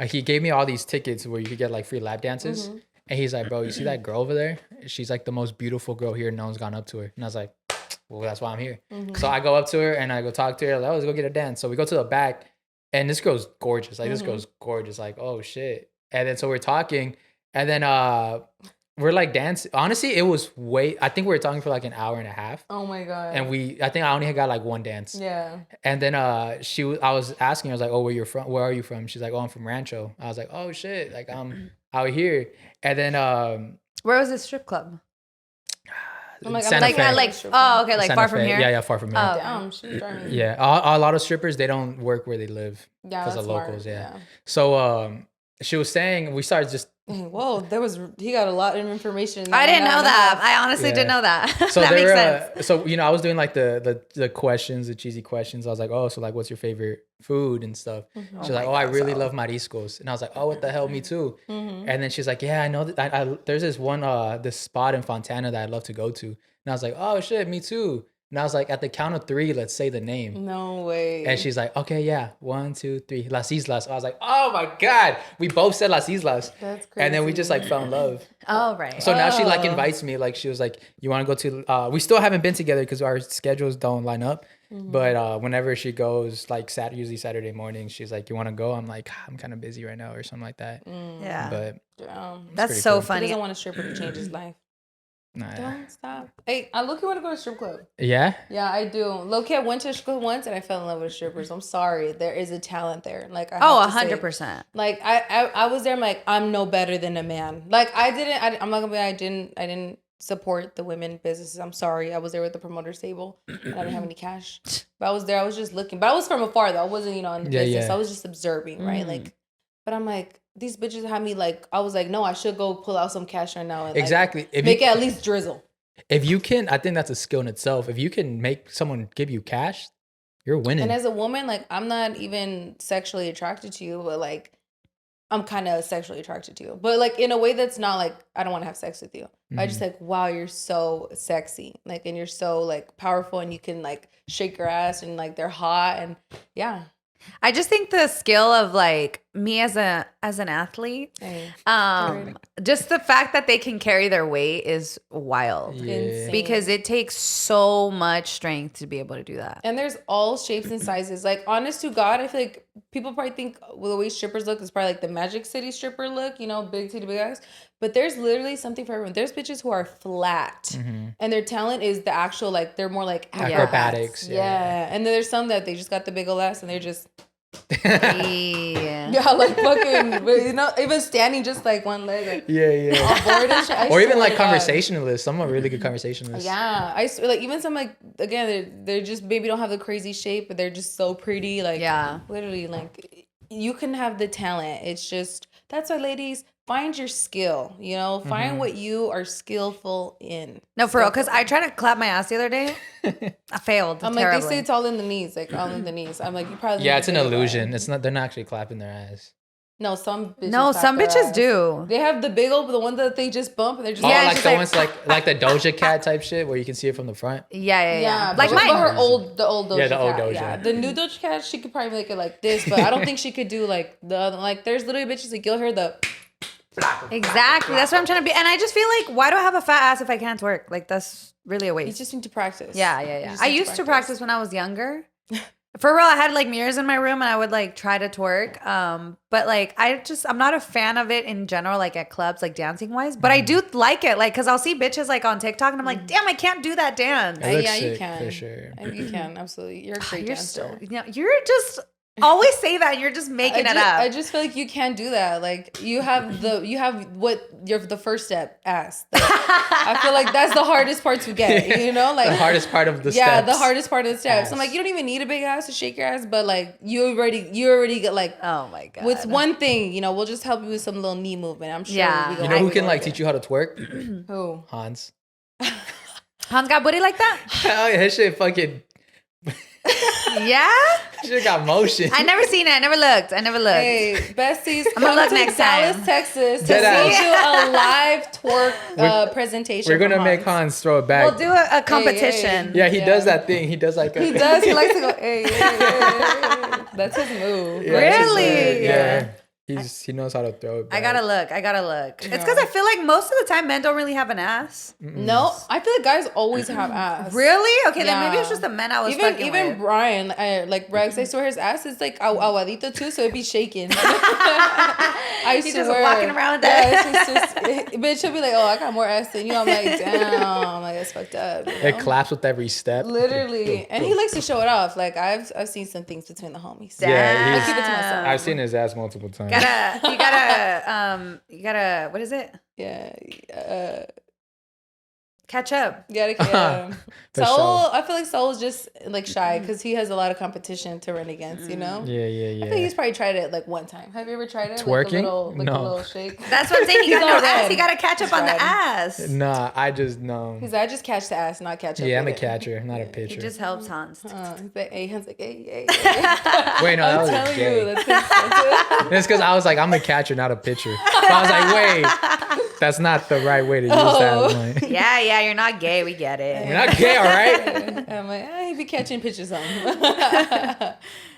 he gave me all these tickets where you could get like free lap dances. Mm-hmm. And he's like, bro, you see that girl over there? She's like the most beautiful girl here. No one's gone up to her. And I was like, well, that's why I'm here. Mm-hmm. So I go up to her and I go talk to her. Like, let's go get a dance. So we go to the back and this girl's gorgeous. Like, this girl's gorgeous. Like, oh, shit. And then so we're talking and then we're like dancing. Honestly, it was I think we were talking for like an hour and a half. Oh, my God. And I think I only had got like one dance. Yeah. And then I was asking her, I was like, oh, where are you from? She's like, oh, I'm from Rancho. I was like, oh, shit. Like, I'm out here. And then where was this strip club? Santa Fe. Oh, okay, like Santa far Fe. from here. Yeah, far from here. Oh, damn, she's driving. Yeah, a lot of strippers, they don't work where they live because of locals. Yeah. So she was saying we started just. Whoa, he got a lot of information. I didn't know that. I honestly didn't know that. So that makes sense. So I was doing like the questions, the cheesy questions. I was like, oh, so like, what's your favorite food and stuff? Mm-hmm. She's like, I really love mariscos, and I was like, oh, what the hell, me too. Mm-hmm. And then she's like, yeah, I know that. There's this one this spot in Fontana that I'd love to go to, and I was like, oh shit, me too. And I was like, at the count of 3, let's say the name. No way. And she's like, okay, yeah. 1, 2, 3. Las Islas. I was like, oh my God. We both said Las Islas. That's crazy. And then we just like fell in love. Oh, right. So now she like invites me. Like she was like, you want to go to, we still haven't been together because our schedules don't line up. Mm-hmm. But whenever she goes, like usually Saturday morning, she's like, you want to go? I'm like, I'm kind of busy right now or something like that. Yeah. But that's so funny. He doesn't want a stripper to change his life. Nah. Don't stop. Hey, I low-key want to go to a strip club. Yeah? Yeah, I do. Low-key, I went to a strip club once and I fell in love with strippers. I'm sorry. There is a talent there. Like, 100%. Like, I was there, I'm like, I'm no better than a man. Like, I'm not gonna be, I didn't support the women businesses. I'm sorry. I was there with the promoter's table and I didn't have any cash. But I was there, I was just looking. But I was from afar though. I wasn't, in the business. Yeah. I was just observing, right? Like, but I'm like, these bitches had me like, I was like, no, I should go pull out some cash right now and exactly. Like, make it at least drizzle. If you can, I think that's a skill in itself. If you can make someone give you cash, you're winning. And as a woman, like, I'm not even sexually attracted to you, but like, I'm kind of sexually attracted to you. But like, in a way that's not like, I don't want to have sex with you. I just like, wow, you're so sexy. Like, and you're so like powerful and you can like shake your ass and like they're hot and yeah. I just think the skill of like me as an athlete, just the fact that they can carry their weight is wild. Yeah. Because it takes so much strength to be able to do that. And there's all shapes and sizes. Like, honest to God, I feel like people probably think the way strippers look is probably like the Magic City stripper look, you know, big titty, big ass. But there's literally something for everyone. There's bitches who are flat, and their talent is the actual, like, they're more like acrobatics. Yeah. And then there's some that they just got the big ol' ass and they're just Yeah. yeah, like fucking, you know, even standing just like one leg, like, on board and shit. Or even like conversationalists. Some are really good conversationalists. Yeah, I swear, like even some like again, they're just maybe don't have the crazy shape, but they're just so pretty. Like literally, like you can have the talent. It's just that's why, ladies, find your skill. You know, find what you are skillful in. No, for real, because I tried to clap my ass the other day. I failed. I'm terribly. like, they say it's all in the knees, like all in the knees. I'm like, you probably it's an illusion. It's not. They're not actually clapping their ass. No, some bitches. No, some bitches do. They have the big old, the one that they just bump and they're just like the ones like the Doja Cat type shit where you can see it from the front. Yeah. Like mine. the old Doja Yeah, the old Cat. Doja. Yeah, the new Doja Cat, she could probably make it like this, but I don't think she could do like the other. Like, there's literally bitches like you'll hear the. Exactly. That's what I'm trying to be. And I just feel like, why do I have a fat ass if I can't twerk? Like, that's really a waste. You just need to practice. Yeah. I used to practice when I was younger. For real, I had like mirrors in my room and I would like try to twerk. But like, I'm not a fan of it in general, like at clubs, like dancing wise. But I do like it, like, cause I'll see bitches like on TikTok and I'm like, damn, I can't do that dance. Yeah, you can. For sure. You can, absolutely. You're a great dancer. You're just always say that and you're just making it up. I just feel like you can't do that. Like you have the first step, ass. Like, I feel like that's the hardest part to get, you know? Like the hardest part of the steps. Yeah, the hardest part of the steps. Ass. I'm like, you don't even need a big ass to shake your ass, but like you already get like, oh my God. With one thing, you know, we'll just help you with some little knee movement. I'm sure. Yeah. You know who can like teach you how to twerk? Who? Hans. Hans got booty like that? Hell yeah, his shit fucking. Yeah? Shit got motion. I never seen it. I never looked. Hey, besties, I'm gonna look to next Dallas, time. Texas to see you a live twerk presentation. We're gonna from make Hans throw it back. We'll do a competition. Yeah, he does that thing. He does like He does. He likes to go, hey. That's his move. Yeah, Really? Yeah. He knows how to throw it back. I gotta look. It's because I feel like most of the time men don't really have an ass. No, I feel like guys always have ass. Really? Okay, then Yeah. maybe it's just the men I was fucking Even with. Brian, like Rex, I swear his ass is like aguadito too, so it'd be shaking. He's just walking around with that. Yeah, it's just bitch, he'll be like, oh, I got more ass than you. I'm like, damn, like that's fucked up. You know? It claps with every step. Literally, and he likes to show it off. Like I've seen some things between the homies. Yeah, I keep it to myself. I've seen his ass multiple times. You gotta, what is it? Yeah. Catch up. Yeah. For Saul, sure. I feel like Saul is just like shy because he has a lot of competition to run against, you know? Yeah. I think he's probably tried it like one time. Have you ever tried it? Twerking? Like No. a little shake. That's what I'm saying. He got He's no all ass. red. He gotta catch up on the ass. Nah, I just know. He's like, I just catch the ass, not catch up. Yeah, I'm a with it. catcher, not a He pitcher. just helps Hans. He's like, hey, Hans like, hey. Wait, no, that I'm was telling gay. you, that's it. It's because I was like, I'm a catcher, not a pitcher. But I was like, wait, that's not the right way to use that line. Yeah, you're not gay. We get it. You're not gay, all right? I'm like, he be catching pictures on.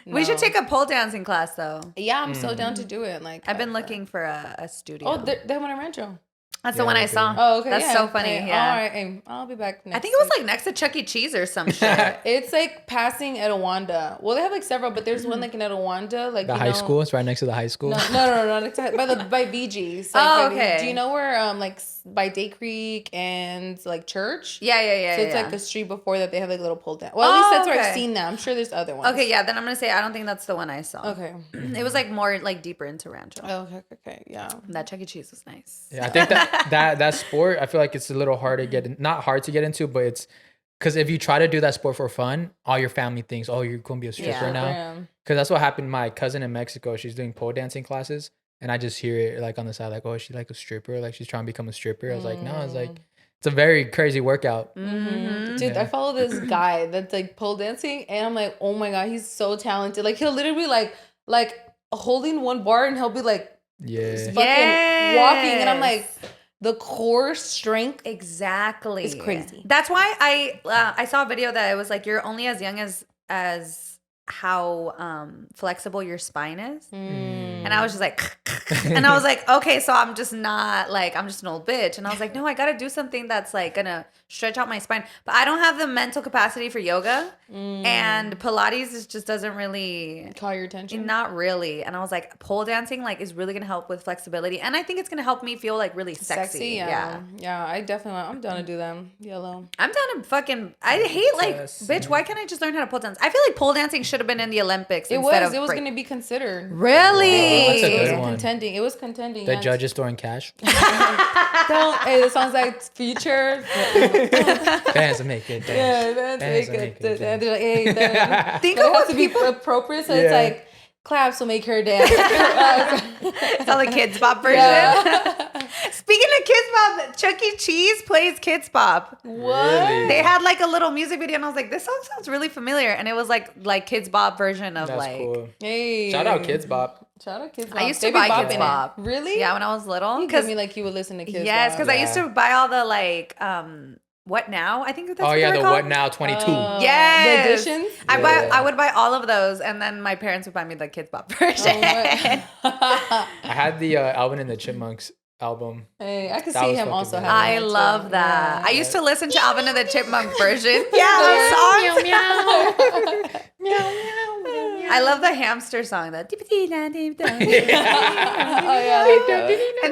We should take a pole dancing class though. Yeah, I'm so down to do it. Like I've been looking for a studio. Oh, they have one in Rancho. That's the one I saw. Oh, okay. That's so funny. Hey, Yeah. All right. Hey, I'll be back next I think it was like next to Chuck E. Cheese or some shit. It's like passing Etowanda. Well, they have like several, but there's one like in Etowanda, like The high school? It's right next to the high school? No, next to, by VG's. Oh, okay. Do you know where like by Day Creek and like Church? Yeah. So it's like the street before that they have like little pull down. Well, at least that's where I've seen that. I'm sure there's other ones. Okay, yeah. Then I'm gonna say I don't think that's the one I saw. Okay. It was like more like deeper into Rancho. Oh, okay, yeah. That Chuck E. Cheese was nice. Yeah, I think that sport, I feel like it's a little hard to get in, not hard to get into, but it's because if you try to do that sport for fun, all your family thinks, oh, you're gonna be a stripper now. Because that's what happened. My cousin in Mexico, she's doing pole dancing classes, and I just hear it like on the side, like, oh, is she like a stripper? Like she's trying to become a stripper. I was like, no, it's like it's a very crazy workout. Mm-hmm. Dude, I follow this guy that's like pole dancing, and I'm like, oh my god, he's so talented. Like he'll literally like holding one bar, and he'll be like, fucking walking, and I'm like, the core strength exactly is crazy. That's why I saw a video that it was like you're only as young as how flexible your spine is. And I was just like, and I was like, okay, so I'm just not like, I'm just an old bitch. And I was like, no, I got to do something that's like gonna stretch out my spine. But I don't have the mental capacity for yoga. And Pilates just doesn't really call your attention. Not really. And I was like, pole dancing like is really gonna help with flexibility. And I think it's gonna help me feel like really sexy. Yeah, I definitely I'm down to do them. Yellow. I'm down to fucking. I hate like, bitch. Why can't I just learn how to pole dance? I feel like pole dancing should have been in the Olympics. It was going to be considered. Really? That's a It good was one. contending. It was contending. The judges throwing cash. Hey, it sounds like future. Fans make it. Yeah, that's make it. They're like, hey, think it of has what to be people. appropriate. So it's like claps will make her dance. It's all the Kids Bop version. Yeah. Speaking of Kids Bop, Chuck E. Cheese plays Kids Bop. What? Really? They had like a little music video, and I was like, "This song sounds really familiar." And it was like Kids Bop version of That's like. cool. Hey, Shout out Kids Bop. Shout out Kids Bop. I used to They be buy bopping Kids it. Bop. Really? Yeah, when I was little. You give me like you would listen to Kids Yes, Bop. because I used to buy all the like What Now? I think that's Oh what yeah, they're the called. What Now 22. Yes. The editions? I would buy all of those, and then my parents would buy me the Kids Bop version. Oh, I had the Alvin and the Chipmunks album. hey, I could That see was him fucking also good. having I that too. love that. Yeah. I used to listen to Alvin and the Chipmunk version. Yeah, those songs. I love the hamster song. And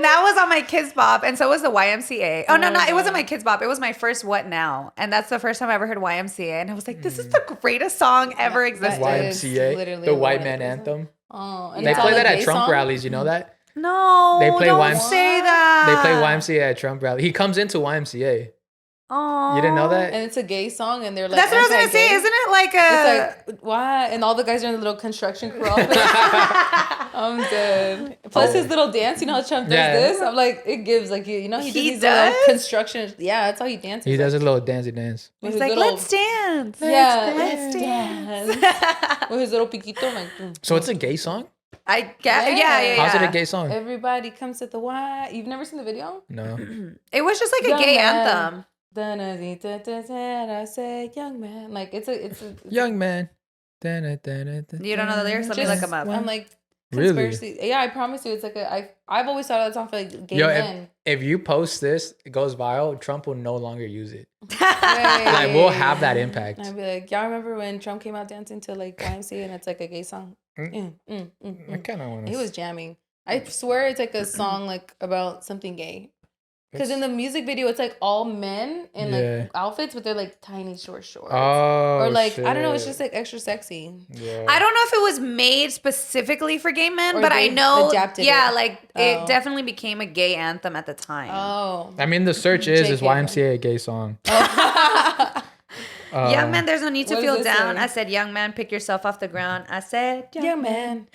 that was on my Kids Bop, and so was the YMCA. Oh, no, it wasn't my Kids Bop. It was my first What Now, and that's the first time I ever heard YMCA, and I was like, this is the greatest song ever existed. YMCA, literally the one White of Man those. Anthem. Oh, and They it's all play a that at gay Trump song? rallies. You know that? No, They play don't YMCA. say that. They play YMCA at Trump rally. He comes into YMCA. Oh, You didn't know that? And it's a gay song, and they're like, That's what I was gonna anti-gay. say. Isn't it like a? It's like, why? And all the guys are in the little construction crew outfit. I'm dead. Plus his little dance, you know how Trump does this? I'm like, it gives like, you know, he does these little construction. Yeah, that's how he dances. He does a little dancey dance. With He's his like, little, let's dance. Yeah, let's dance. with his little piquito. Like, So it's a gay song? I get, yeah. How's it a gay song? Everybody comes to the Y. You've never seen the video? No. It was just like a Young gay man. anthem. I say, young man. Like, it's a Young man. You don't know the lyrics? Let me Just- look them up. I'm like, Really? conspiracy. Yeah, I promise you, it's like I've always thought that song for like gay Yo, men. if you post this, it goes viral, Trump will no longer use it. Right. Like, we'll have that impact. And I'd be like, y'all remember when Trump came out dancing to like YMCA and it's like a gay song? I kind of want to. He was jamming. I swear it's like a song like about something gay. Because in the music video, it's like all men in like outfits, but they're like tiny short shorts. Oh, or like, I don't know, it's shit. just like extra sexy. Yeah. I don't know if it was made specifically for gay men, Or but I they know, adapted yeah, it. like it definitely became a gay anthem at the time. Oh. I mean, the search is JK. YMCA a gay song? Young man, there's no need to what feel does this down. say? I said, young man, pick yourself off the ground. I said, Young man.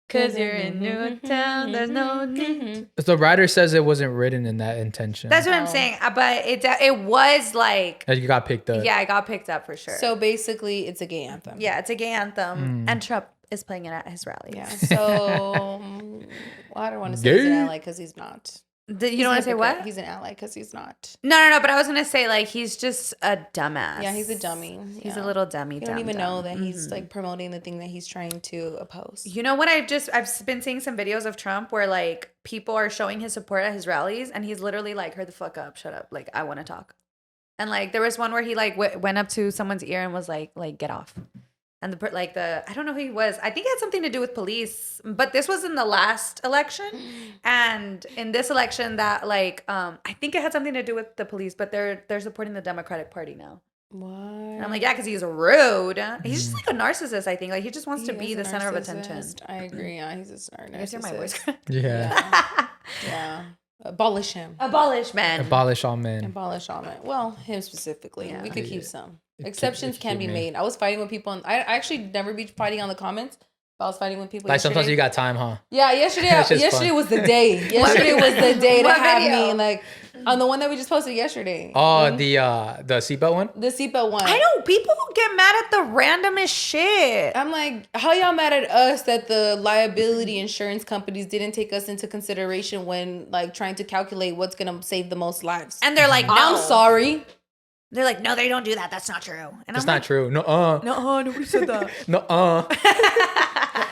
cause you're in Newtown. There's no need. The writer says it wasn't written in that intention. That's what I'm saying. But it was like, That you got picked up. yeah, I got picked up for sure. So basically, it's a gay anthem. yeah, it's a gay anthem, and Trump is playing it at his rally. Yeah. So, well, I don't want to say he's an Gay? ally because he's not. You He's don't want a to say hypocrite. what? He's an ally because he's not. No. But I was gonna say like he's just a dumbass. Yeah, he's a dummy. He's Yeah. a little dummy. You don't even know that he's like promoting the thing that he's trying to oppose. You know what? I've been seeing some videos of Trump where like people are showing his support at his rallies, and he's literally like, "Hurry the fuck up, shut up, like I want to talk." And like there was one where he like went up to someone's ear and was like get off. And I don't know who he was. I think it had something to do with police, but this was in the last election, and in this election that like I think it had something to do with the police, but they're supporting the Democratic Party now. What? And I'm like, yeah, because he's rude. He's just like a narcissist, I think. Like he just wants to be the center of attention. I agree. Yeah, he's a narcissist. You guys hear my voice? Yeah. Yeah. Abolish him. Abolish men. Abolish all men. Abolish all men. Well, him specifically. Yeah. We could keep Yeah. some. Exceptions keep can be me. made. I was fighting with people. I actually never be fighting on the comments. But I was fighting with people. Like sometimes yesterday. you got time, huh? Yeah, yesterday. That's just Yesterday fun. was the day. Yesterday was the day to What have video? me like on the one that we just posted yesterday. Oh, the seatbelt one? The seatbelt one. I know people get mad at the randomest shit. I'm like, how y'all mad at us that the liability insurance companies didn't take us into consideration when like trying to calculate what's gonna save the most lives? And they're like, no. I'm sorry. They're like, no, they don't do that. That's not true. And That's I'm not like, true. No, nobody said that. no,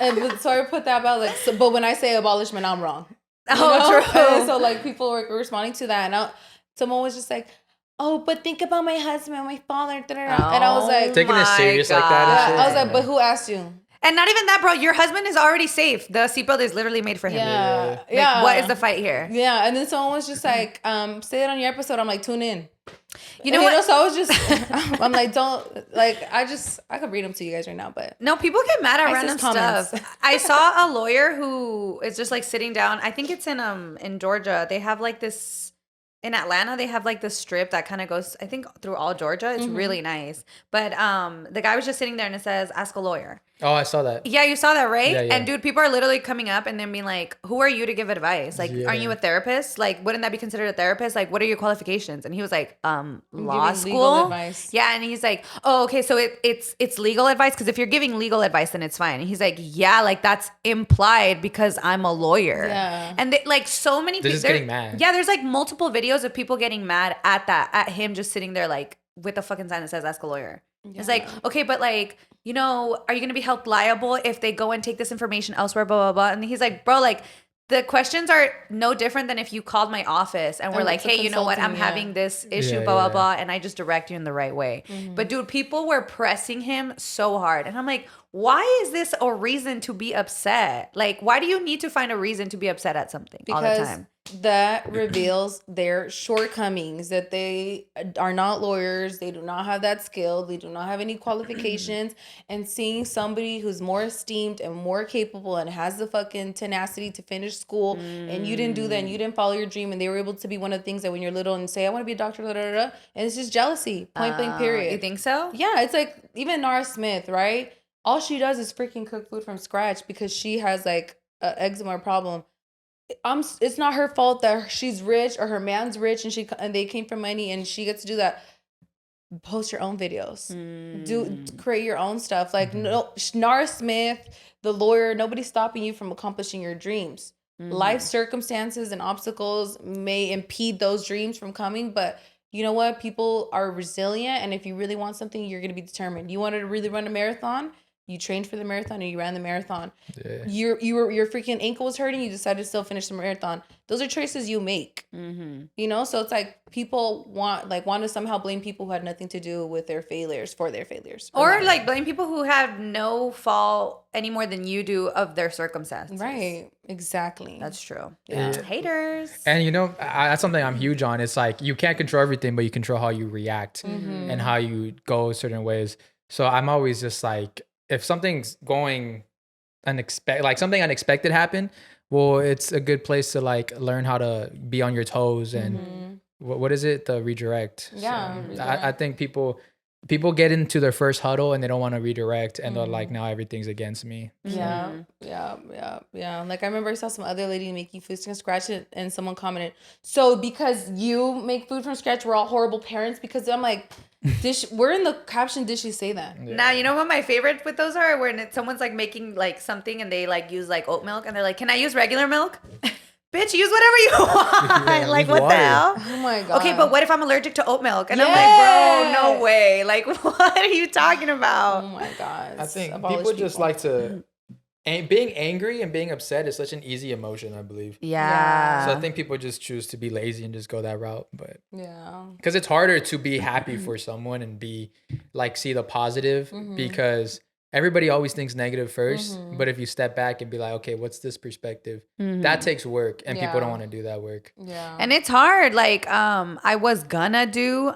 And so I put that about like, so, but when I say abolishment, I'm wrong. Oh, true. And so like people were responding to that, and someone was just like, "Oh, but think about my husband, my father." And I was like, taking it serious like that. yeah, And shit. I was like, but who asked you? And not even that, bro. Your husband is already safe. The seatbelt is literally made for him. Yeah, Like, what is the fight here? Yeah, and then someone was just like, say it on your episode. I'm like, tune in. You know what? So I was just, I'm like, don't, like, I could read them to you guys right now, but. No, people get mad at ISIS random comments. stuff. I saw a lawyer who is just like sitting down. I think it's in Georgia. They have like this in Atlanta. They have like this strip that kind of goes, I think, through all Georgia. It's really nice. But the guy was just sitting there and it says, "Ask a lawyer." Oh, I saw that. Yeah, you saw that, right? Yeah. And dude, people are literally coming up and then being like, "Who are you to give advice? Like, aren't you a therapist? Like, wouldn't that be considered a therapist? Like, what are your qualifications?" And he was like, law school. Legal advice. Yeah, and he's like, "Oh, okay, so it's legal advice, because if you're giving legal advice, then it's fine." And he's like, "Yeah, like that's implied because I'm a lawyer." Yeah. And they, like so many They're people just getting mad. Yeah, there's like multiple videos of people getting mad at him just sitting there like with a fucking sign that says "Ask a lawyer." Yeah. It's like, okay, but like, you know, are you going to be held liable if they go and take this information elsewhere, blah, blah, blah. And he's like, bro, like the questions are no different than if you called my office and we're like, hey, you know what? I'm having this issue, blah, blah, blah. And I just direct you in the right way. But dude, people were pressing him so hard. And I'm like, why is this a reason to be upset? Like, why do you need to find a reason to be upset at something all the time? That reveals their shortcomings, that they are not lawyers, they do not have that skill, they do not have any qualifications. And seeing somebody who's more esteemed and more capable and has the fucking tenacity to finish school, and you didn't do that and you didn't follow your dream, and they were able to be one of the things that when you're little and say, "I want to be a doctor," and it's just jealousy, point blank period. You think so? Yeah, it's like even Nara Smith, right? All she does is freaking cook food from scratch because she has like an eczema problem. It's not her fault that she's rich or her man's rich and they came from money and she gets to do that. Post your own videos. Create your own stuff. Like no, Nara Smith, the lawyer, nobody's stopping you from accomplishing your dreams. Life circumstances and obstacles may impede those dreams from coming, but you know what? People are resilient, and if you really want something, you're going to be determined. You wanted to really run a marathon? You trained for the marathon and you ran the marathon. Yeah. Your freaking ankle was hurting. You decided to still finish the marathon. Those are choices you make. You know, so it's like people want to somehow blame people who had nothing to do with their failures for their failures, or like blame people who have no fault any more than you do of their circumstances. Right? Exactly. That's true. Yeah. Haters. And you know, that's something I'm huge on. It's like you can't control everything, but you control how you react and how you go certain ways. So I'm always just like, if something's going something unexpected happened, well, it's a good place to like learn how to be on your toes and what is it? The redirect. Yeah. So Redirect. I think people get into their first huddle and they don't want to redirect and they're like, now everything's against me. Yeah. Like I remember I saw some other lady making food from scratch and someone commented, "So because you make food from scratch, we're all horrible parents?" Because I'm like, where in the caption did she say that? Yeah. Now, you know what my favorite with those are? When someone's like making like something and they like use like oat milk and they're like, "Can I use regular milk?" Bitch, use whatever you want. Yeah, like, use what water. the hell? Oh my God. Okay, but what if I'm allergic to oat milk? And I'm like, bro, no way. Like, what are you talking about? Oh my God. I think people just like to... And being angry and being upset is such an easy emotion, I believe. Yeah. So I think people just choose to be lazy and just go that route. But yeah, because it's harder to be happy for someone and be like, see the positive because everybody always thinks negative first. But if you step back and be like, okay, what's this perspective? That takes work, and people don't want to do that work. Yeah. And it's hard. Like, I was gonna do,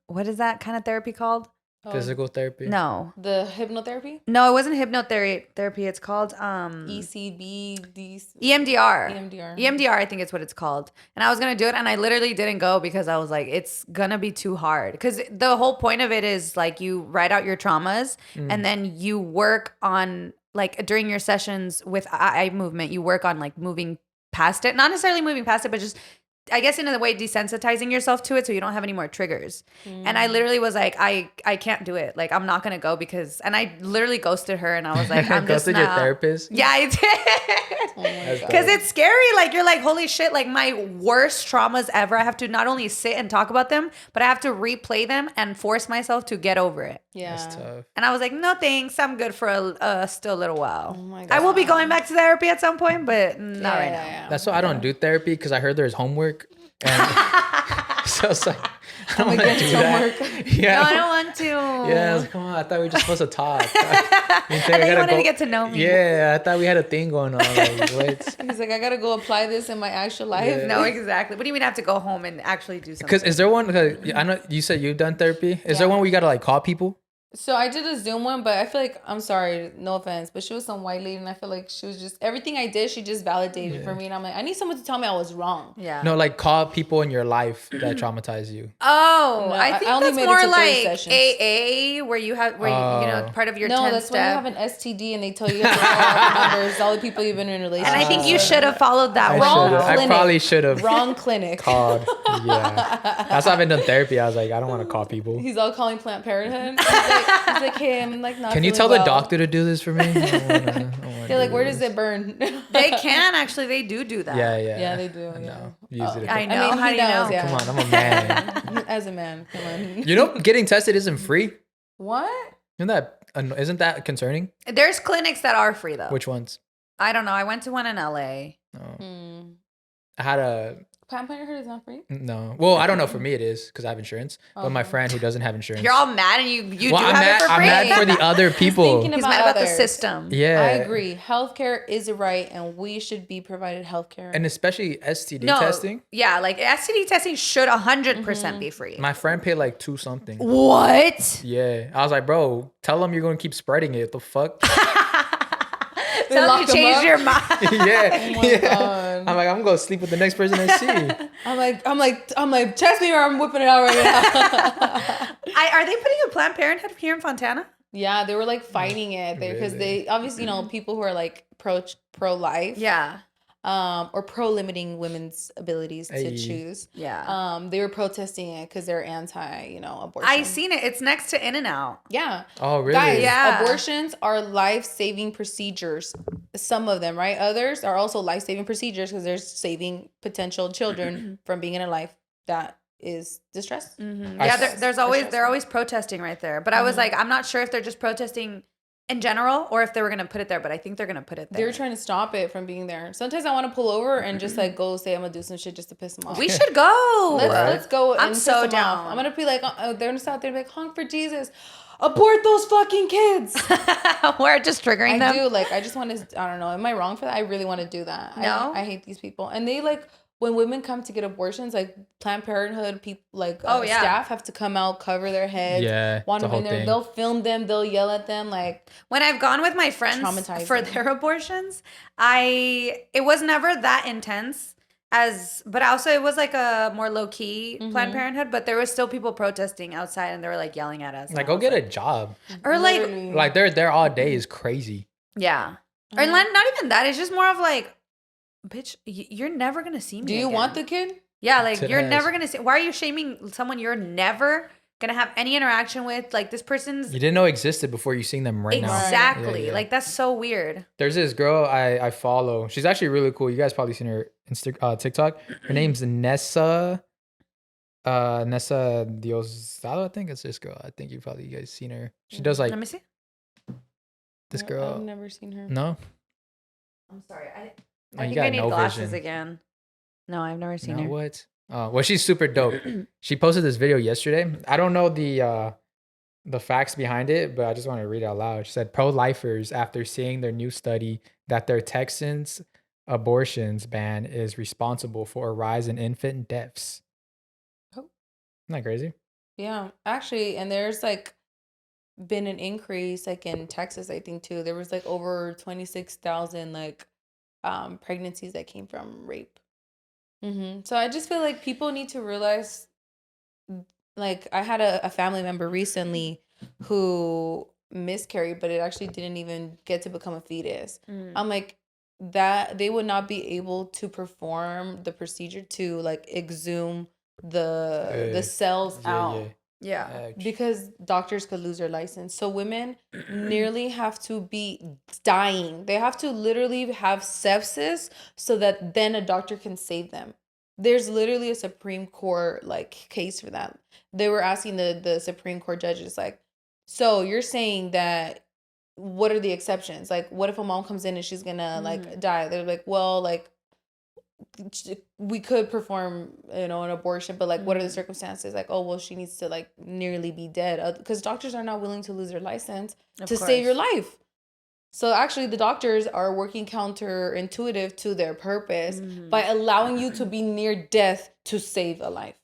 what is that kind of therapy called? Physical therapy? The hypnotherapy? No, it wasn't hypnotherapy. It's called EMDR. EMDR, I think it's what it's called. And I was gonna do it, and I literally didn't go because I was like, it's gonna be too hard. Because the whole point of it is like you write out your traumas, and then you work on like during your sessions with eye movement, you work on like moving past it. Not necessarily moving past it, but just I guess in a way desensitizing yourself to it so you don't have any more triggers. And I literally was like, I can't do it. Like, I'm not going to go and I literally ghosted her and I was like, I'm just ghosted your therapist? Yeah, I did. Oh my God. Because it's scary. Like, you're like, holy shit, like my worst traumas ever. I have to not only sit and talk about them, but I have to replay them and force myself to get over it. Yeah. That's tough. And I was like, no thanks. I'm good for still a little while. Oh my God. I will be going back to therapy at some point, but not right now. Yeah. That's why I don't do therapy, because I heard there's homework. And so it's like, I don't want to do that. Yeah. No, I don't want to. Yeah, I was like, come on, I thought we were just supposed to talk. I thought you wanted to get to know me. Yeah, I thought we had a thing going on. Like, what? He's like, I gotta go apply this in my actual life. Yeah. No, exactly. What do you mean I have to go home and actually do something? Because is there one, cause I know you said you've done therapy. Is there one where you got to like call people? So I did a Zoom one, but I feel like, I'm sorry, no offense, but she was some white lady and I feel like she was just, everything I did, she just validated for me. And I'm like, I need someone to tell me I was wrong. Yeah. No, like call people in your life that traumatize you. Oh, No, I think I only that's made it more to 3 like sessions. AA, where you have, you know, part of your 10 No, that's step. when you have an STD and they tell you to call numbers, all the people you've been in relationships. And I think you should have followed that Wrong one. I clinic. probably should have Wrong clinic. called. Yeah. That's why I've been done therapy. I was like, I don't want to call people. He's all calling Planned Parenthood. He's like, hey, I'm like not Can you feeling tell the well. doctor to do this for me? They're like, where does it burn? They can actually, they do that. Yeah, yeah. Yeah, they do. I Yeah. know. Use it. I I know. mean, How he do you knows, know? yeah. Come on, I'm a man. As a man, come on. You know, getting tested isn't free. What? Isn't that concerning? There's clinics that are free though. Which ones? I don't know. I went to one in LA. Oh. I had a Planned Parenthood is not free? no. Well, I don't know. For me, it is because I have insurance. But my Okay. friend who doesn't have insurance. You're all mad and you do I'm have mad. it for I'm free. mad for the other people. thinking He's mad about the others. system. Yeah, I agree. Healthcare is a right, and we should be provided healthcare. and especially STD No, testing. yeah, like STD testing should 100% be free. My friend paid like $2 something. What? Yeah, I was like, bro, tell them you're gonna keep spreading it. The fuck? Tell lock you 'em change up? your mind. Yeah, Oh my yeah. God. I'm like, I'm gonna go sleep with the next person I see. I'm like, test me or I'm whipping it out right now. Are they putting a Planned Parenthood here in Fontana? Yeah, they were like fighting it because they obviously, you know, people who are like pro life, Yeah. or pro limiting women's abilities to Hey. choose. Yeah. They were protesting it because they're anti, you know, abortion. I seen it. It's next to In-N-Out. Yeah. Oh, really? Guys, Yeah. abortions are life-saving procedures. Some of them, right? Others are also life-saving procedures because they're saving potential children from being in a life that is distressed. Yeah, they're always protesting right there. But I was like, I'm not sure if they're just protesting in general or if they were gonna put it there, but I think they're gonna put it there. They're trying to stop it from being there. Sometimes I want to pull over and just like go say I'm gonna do some shit just to piss them off. We should go. Let's go. I'm and so piss them down. off. I'm gonna be like, they're gonna stop there and be like, honk for Jesus, abort those fucking kids. We're just triggering I them. do like. I just want to. I don't know. Am I wrong for that? I really want to do that. No. I hate these people, and they like when women come to get abortions, like Planned Parenthood people, like staff have to come out, cover their heads. Yeah, want the them in whole there. thing. They'll film them. They'll yell at them. Like When I've gone with my friends Traumatizing. for their abortions, it was never that intense but also it was like a more low key Planned Parenthood, but there was still people protesting outside and they were like yelling at us. Like, go get a job. Or like, literally. Like, they're there all day is crazy. yeah. Or not even that. It's just more of like, bitch, you're never going to see me Do you again. want the kid? Yeah, like, Tit you're ass. never going to see. Why are you shaming someone you're never going to have any interaction with? Like, this person's. You didn't know existed before you seen them right now. Exactly. Yeah, yeah. Like, that's so weird. There's this girl I follow. She's actually really cool. You guys probably seen her TikTok. Her name's Nessa. Nessa Diosdado, I think it's this girl. I think you guys seen her. She does like Let me see. this girl. I've never seen her. No, I'm sorry. I you think got I need no glasses vision. again. No, I've never seen No, her. what? Well, she's super dope. She posted this video yesterday. I don't know the facts behind it, but I just want to read it out loud. She said, pro-lifers, after seeing their new study that their Texans abortions ban is responsible for a rise in infant deaths. Oh. Isn't that crazy? Yeah, actually, and there's like been an increase like in Texas, I think too. There was like over 26,000 like pregnancies that came from rape. So I just feel like people need to realize, like I had a family member recently who miscarried, but it actually didn't even get to become a fetus. I'm like, that they would not be able to perform the procedure to like exhume the cells out. Yeah. Because doctors could lose their license. So women nearly have to be dying. They have to literally have sepsis so that then a doctor can save them. There's literally a Supreme Court like case for that. They were asking the Supreme Court judges like, so you're saying that what are the exceptions? Like, what if a mom comes in and she's gonna like die? They're like, well, like we could perform, an abortion, but like, what are the circumstances? Like, oh, well, she needs to like nearly be dead, because doctors are not willing to lose their license to save your life. So actually, the doctors are working counterintuitive to their purpose by allowing you to be near death to save a life.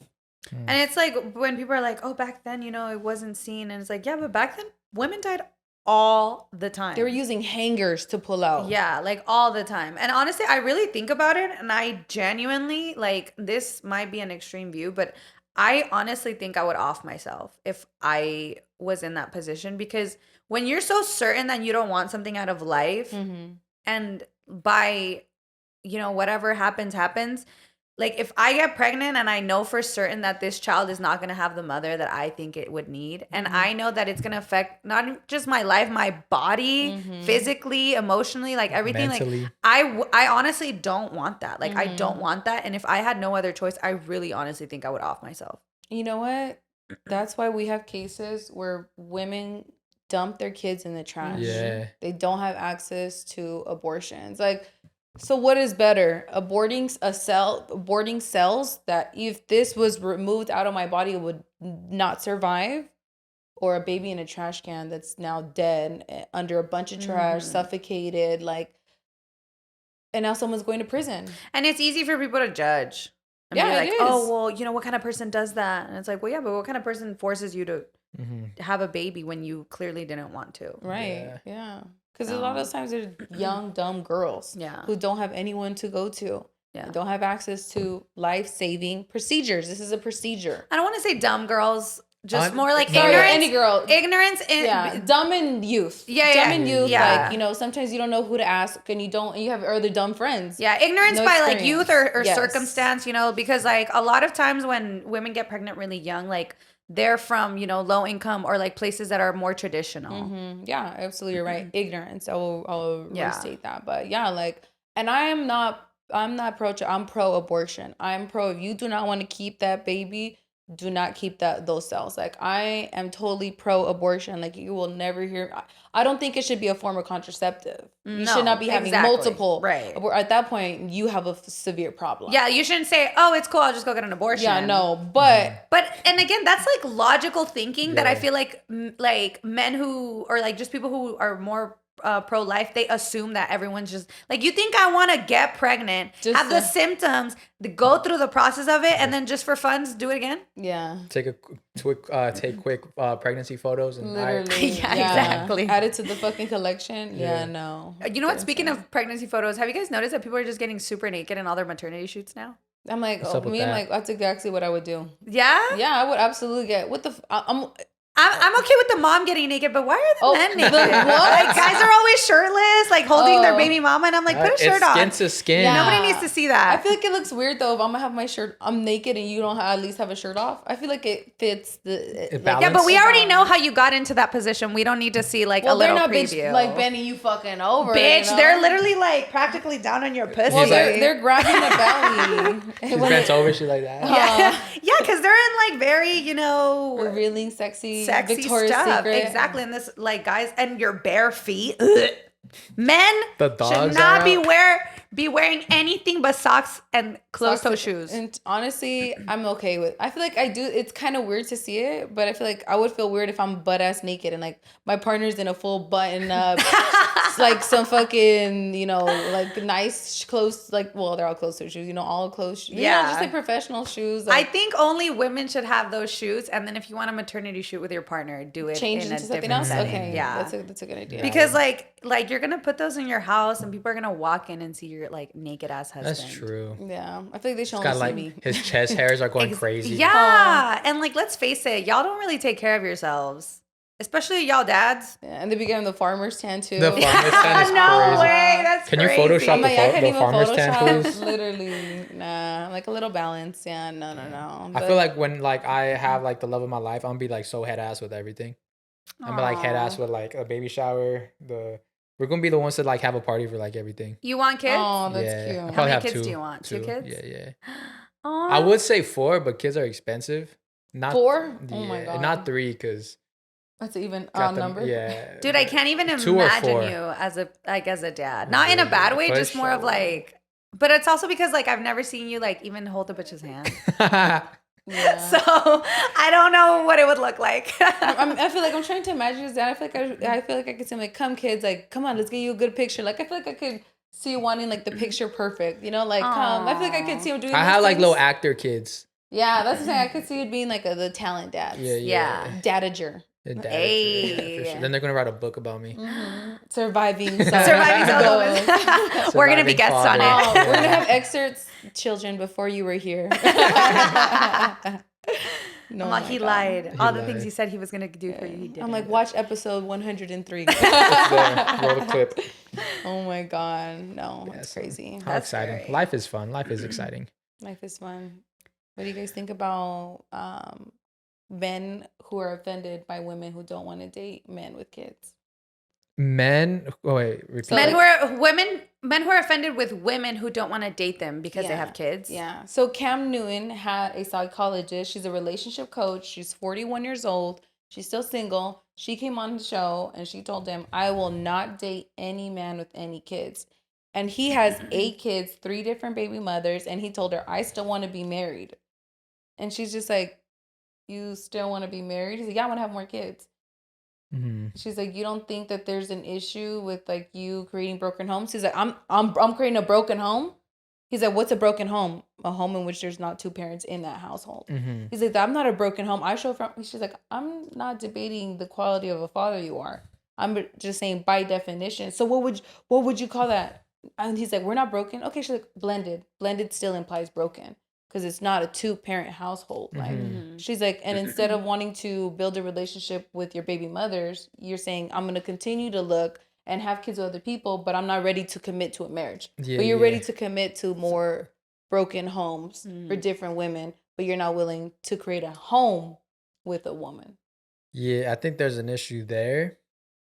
And it's like when people are like, oh, back then, it wasn't seen. And it's like, yeah, but back then women died all the time. They were using hangers to pull out. Yeah, like all the time. And honestly, I really think about it, and I genuinely, like, this might be an extreme view, but I honestly think I would off myself if I was in that position, because when you're so certain that you don't want something out of life, and by, whatever happens, like if I get pregnant and I know for certain that this child is not going to have the mother that I think it would need, and I know that it's going to affect not just my life, my body, physically, emotionally, like everything. Mentally. Like I honestly don't want that. Like I don't want that. And if I had no other choice, I really honestly think I would off myself. You know what? That's why we have cases where women dump their kids in the trash. Yeah. They don't have access to abortions. Like, so what is better? Aborting cells that if this was removed out of my body, it would not survive, or a baby in a trash can that's now dead under a bunch of trash, suffocated, like, and now someone's going to prison. And it's easy for people to judge. And be like, oh, well, what kind of person does that? And it's like, well, yeah, but what kind of person forces you to have a baby when you clearly didn't want to? Right. Yeah. Because a lot of times they're young, dumb girls who don't have anyone to go to. Yeah. Don't have access to life-saving procedures. This is a procedure. I don't want to say dumb girls. Just more like ignorance. Any girl. Ignorance. Dumb in youth. Dumb in youth. Yeah. Like, sometimes you don't know who to ask, and you have other dumb friends. Yeah. Ignorance by like youth or circumstance, because like a lot of times when women get pregnant really young, like they're from, low income or like places that are more traditional. Yeah, absolutely right. Ignorance. I'll restate that. But yeah, like, and I'm not pro abortion. I'm pro, if you do not want to keep that baby, do not keep those cells. Like, I am totally pro abortion. Like, you will never hear. I don't think it should be a form of contraceptive. You should not be having multiple. Right. At that point, you have a severe problem. Yeah, you shouldn't say, "Oh, it's cool. I'll just go get an abortion." Yeah, no, but and again, that's like logical thinking that I feel like men who, or like just people who are more pro-life, they assume that everyone's just like, you think I want to get pregnant, have the symptoms, go through the process of it, and then just for funds do it again? Yeah. Take quick pregnancy photos and literally. Exactly. Add it to the fucking collection. Yeah, no. You know what? Speaking of pregnancy photos, have you guys noticed that people are just getting super naked in all their maternity shoots now? I'm like, that's exactly what I would do. Yeah? Yeah, I would absolutely get, I'm okay with the mom getting naked, but why are the men naked? Like, guys are always shirtless, like holding their baby mama, and I'm like, put a shirt on. Skin to skin. Yeah. Nobody needs to see that. I feel like it looks weird though if I'm gonna have my shirt, I'm naked and you don't at least have a shirt off. I feel like it fits yeah, but we already know how you got into that position. We don't need to see like a little preview. Bitch, like bending you fucking over. Bitch, they're literally like practically down on your pussy. Well, they're grabbing the belly. She's bent over, shit like that. Yeah, because they're in like very, revealing sexy Victoria's stuff. Secret. Exactly. And this, like, guys, and your bare feet. Ugh. Men should not be wearing anything but socks and closed-toe shoes. And honestly, I'm okay with. I feel like I do. It's kind of weird to see it, but I feel like I would feel weird if I'm butt-ass naked and like my partner's in a full button-up, like some fucking, like nice close, like, well, they're all closed-toe shoes, all closed. Just like professional shoes. Like, I think only women should have those shoes, and then if you want a maternity shoot with your partner, do it change in into a something different else. setting. Okay, yeah, that's a good idea. Because like you're gonna put those in your house, and people are gonna walk in and see your like naked ass husband. That's true. Yeah, I feel like they should only see me. His chest hairs are going crazy. Yeah, and like let's face it, y'all don't really take care of yourselves. Especially y'all dads. Yeah, and they became the farmer's tan too. The farmer's tan is No crazy. way, that's Can crazy. you Photoshop I'm like, I couldn't the even farmer's tan, Photoshop. please? Literally, nah. Like a little balance. Yeah, no. I But, feel like when like I have like the love of my life, I'm gonna be like so head ass with everything. I'm gonna like head ass with like a baby shower. We're gonna be the ones that like have a party for like everything. You want kids? oh, that's Yeah. cute. I'll How probably many have kids do you want? Two kids? Yeah. Aw. I would say 4, but kids are expensive. Not 4? Yeah, Oh my god. not 3 because That's an even odd number. Yeah, Dude, I can't even 2 or imagine 4. you as a dad. Not in a bad way, For just more of sure. like. But it's also because like I've never seen you like even hold a bitch's hand. Yeah. So I don't know what it would look like. I feel like I'm trying to imagine his dad. I feel like I could see him like, come kids, like, come on, let's get you a good picture. Like, I feel like I could see you wanting like the picture perfect, you know, like, come. I feel like I could see him doing I those have like things. little actor kids. Yeah, that's the thing. I could see it being like the talent dads. Yeah. Dadager. Hey. For sure. Then they're gonna write a book about me. Surviving Saul Gomez. Gomez. We're gonna be Surviving guests on father. Oh, it. we're gonna have excerpts, children, before you were here. No, I'm like, my he God. lied. All the lied. things he said he was gonna do for you, he did. I'm like, watch episode 103. Roll the clip. Oh my God. No, it's so crazy. How That's exciting! scary. Life is fun. Life is exciting. Life is fun. What do you guys think about men who are offended by women who don't want to date men with kids? Men. Oh wait, repeat. So, men like- men who are offended with women who don't want to date them because they Yeah. have kids. Yeah. So Cam Newton had a psychologist. She's a relationship coach. She's 41 years old. She's still single. She came on the show and she told him, I will not date any man with any kids. And he has 8 kids, 3 different baby mothers. And he told her, I still want to be married. And she's just like, you still want to be married? He's like, yeah, I want to have more kids. Mm-hmm. She's like, you don't think that there's an issue with like you creating broken homes? He's like, I'm creating a broken home. He's like, what's a broken home? A home in which there's not 2 parents in that household. Mm-hmm. He's like, I'm not a broken home. I show from. She's like, I'm not debating the quality of a father you are. I'm just saying by definition. So what would you call that? And he's like, we're not broken. Okay, she's like, blended. Blended still implies broken because it's not a 2-parent household. Like she's like, and instead of wanting to build a relationship with your baby mothers, you're saying I'm gonna continue to look and have kids with other people, but I'm not ready to commit to a marriage. Yeah, but you're yeah. ready to commit to more broken homes for different women, but you're not willing to create a home with a woman. Yeah, I think there's an issue there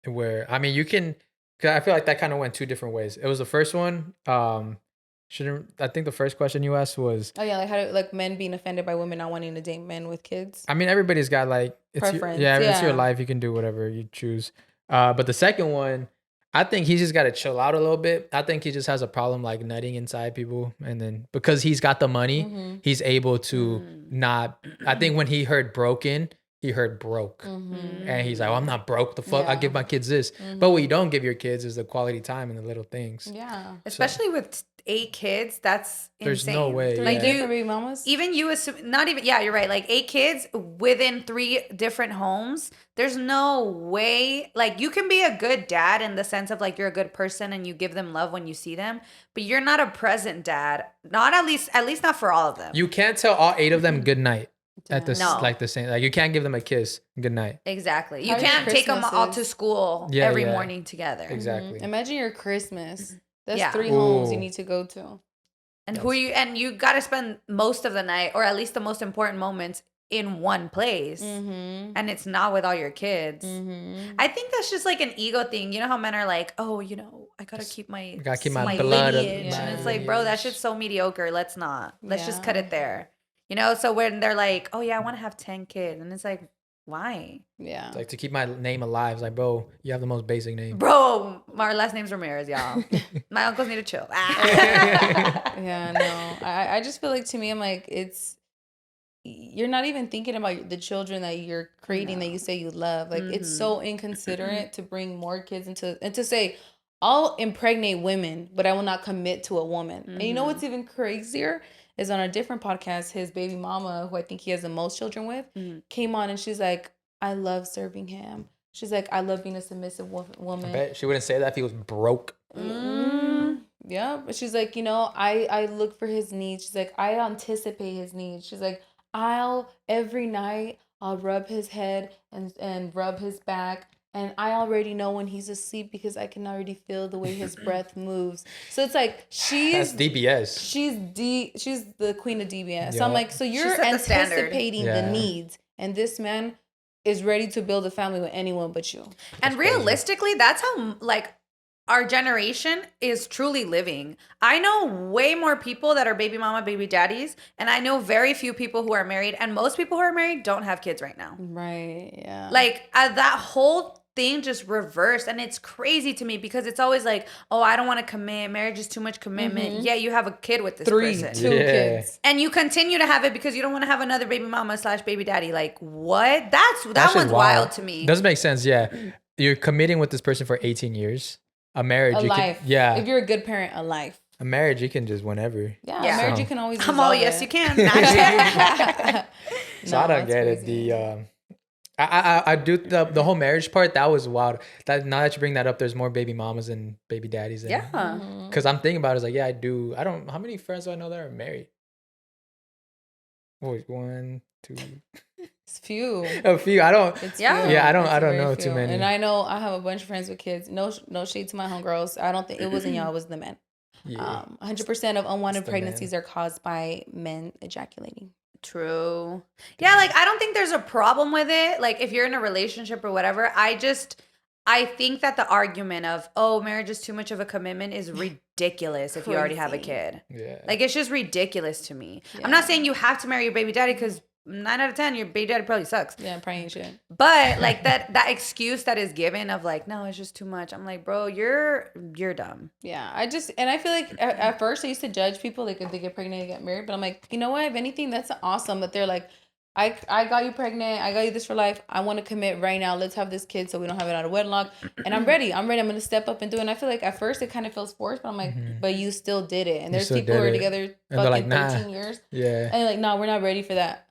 where I mean you can. 'Cause I feel like that kind of went 2 different ways. It was the first one. I think the first question you asked was. Oh yeah, like how do like men being offended by women not wanting to date men with kids? I mean, everybody's got like it's Preference, it's your yeah. life. You can do whatever you choose. But the second one, I think he's just got to chill out a little bit. I think he just has a problem like nutting inside people, and then because he's got the money, he's able to not. I think when he heard broken, he heard broke, and he's like, "Oh, I'm not broke. The fuck, I give my kids this." But what you don't give your kids is the quality time and the little things. Yeah. Especially with 8 kids, that's There's insane. no way. Three Like Yeah. different baby mamas? even you assume not even yeah, you're right. Like 8 kids within 3 different homes. There's no way. Like you can be a good dad in the sense of like you're a good person and you give them love when you see them, but you're not a present dad. Not at least not for all of them. You can't tell all 8 of them good night at the No. like the same. Like you can't give them a kiss good night. Exactly. You How your can't take them all Christmases? to school Yeah, every yeah. morning together. Exactly. Imagine your Christmas. That's Yeah. 3 homes you Ooh. need to go to. And you got to spend most of the night or at least the most important moments in one place. And it's not with all your kids. I think that's just like an ego thing. You know how men are like, "Oh, you know, I got to keep my blood lineage." my And it's like, "Bro, that lineage. shit's so mediocre. Let's not. Let's just cut Yeah. it there." You know, so when they're like, "Oh yeah, I want to have 10 kids." And it's like, "Why?" Yeah. It's like to keep my name alive. It's like, bro, you have the most basic name. Bro, my last name's Ramierez, y'all. My uncles need to chill. Yeah, no. I just feel like to me, I'm like, you're not even thinking about the children that you're creating that you say you love. Like it's so inconsiderate to bring more kids and to say, I'll impregnate women, but I will not commit to a woman. And you know what's even crazier is on a different podcast, his baby mama, who I think he has the most children with, came on and she's like, I love serving him. She's like, I love being a submissive woman. I bet she wouldn't say that if he was broke. Yeah, but she's like, you know, I look for his needs. She's like, I anticipate his needs. She's like, every night I'll rub his head and rub his back. And I already know when he's asleep because I can already feel the way his breath moves. So it's like That's DBS. She's the queen of DBS. Yeah. So I'm like, so you're anticipating the needs, and this man is ready to build a family with anyone but you. And realistically, that's how like our generation is truly living. I know way more people that are baby mama, baby daddies, and I know very few people who are married, and most people who are married don't have kids right now. Right, yeah. Like that whole thing just reversed, and it's crazy to me because it's always like, oh, I don't want to commit. Marriage is too much commitment. Yeah, you have a kid with this person. Two kids. And you continue to have it because you don't want to have another baby mama / baby daddy. Like, what? That one's wild to me. Doesn't make sense, yeah. You're committing with this person for 18 years. A marriage, a life. Can, if you're a good parent, a life. A marriage, you can just whenever. Yeah. A marriage, you can always. I'm all yes, you can. So I don't get it. I do the whole marriage part. That was wild. That now that you bring that up, there's more baby mamas and baby daddies. And, because I'm thinking about it, it's like, yeah, I do. I don't. How many friends do I know that are married? Wait, 1, 2. It's few. A few. I don't. Yeah, I don't know too many. And I know I have a bunch of friends with kids. No shade to my homegirls. I don't think it wasn't y'all. It was the men. Yeah. 100% of unwanted pregnancies are caused by men ejaculating. True. Yeah, like I don't think there's a problem with it. Like if you're in a relationship or whatever, I think that the argument of, oh, marriage is too much of a commitment is ridiculous if you already have a kid. Yeah. Like it's just ridiculous to me. Yeah. I'm not saying you have to marry your baby daddy because 9 out of 10, your baby daddy probably sucks. Yeah, probably ain't shit. But like that excuse that is given of like, no, it's just too much. I'm like, bro, you're dumb. Yeah, I feel like at first I used to judge people like if they get pregnant and get married, but I'm like, you know what? If anything, that's awesome. But they're like, I got you pregnant. I got you this for life. I want to commit right now. Let's have this kid so we don't have it out of wedlock. And I'm ready. I'm going to step up and do it. And I feel like at first it kind of feels forced, but I'm like, but you still did it. And there's people who are together fucking like, 13 years. Yeah. And like, no, we're not ready for that.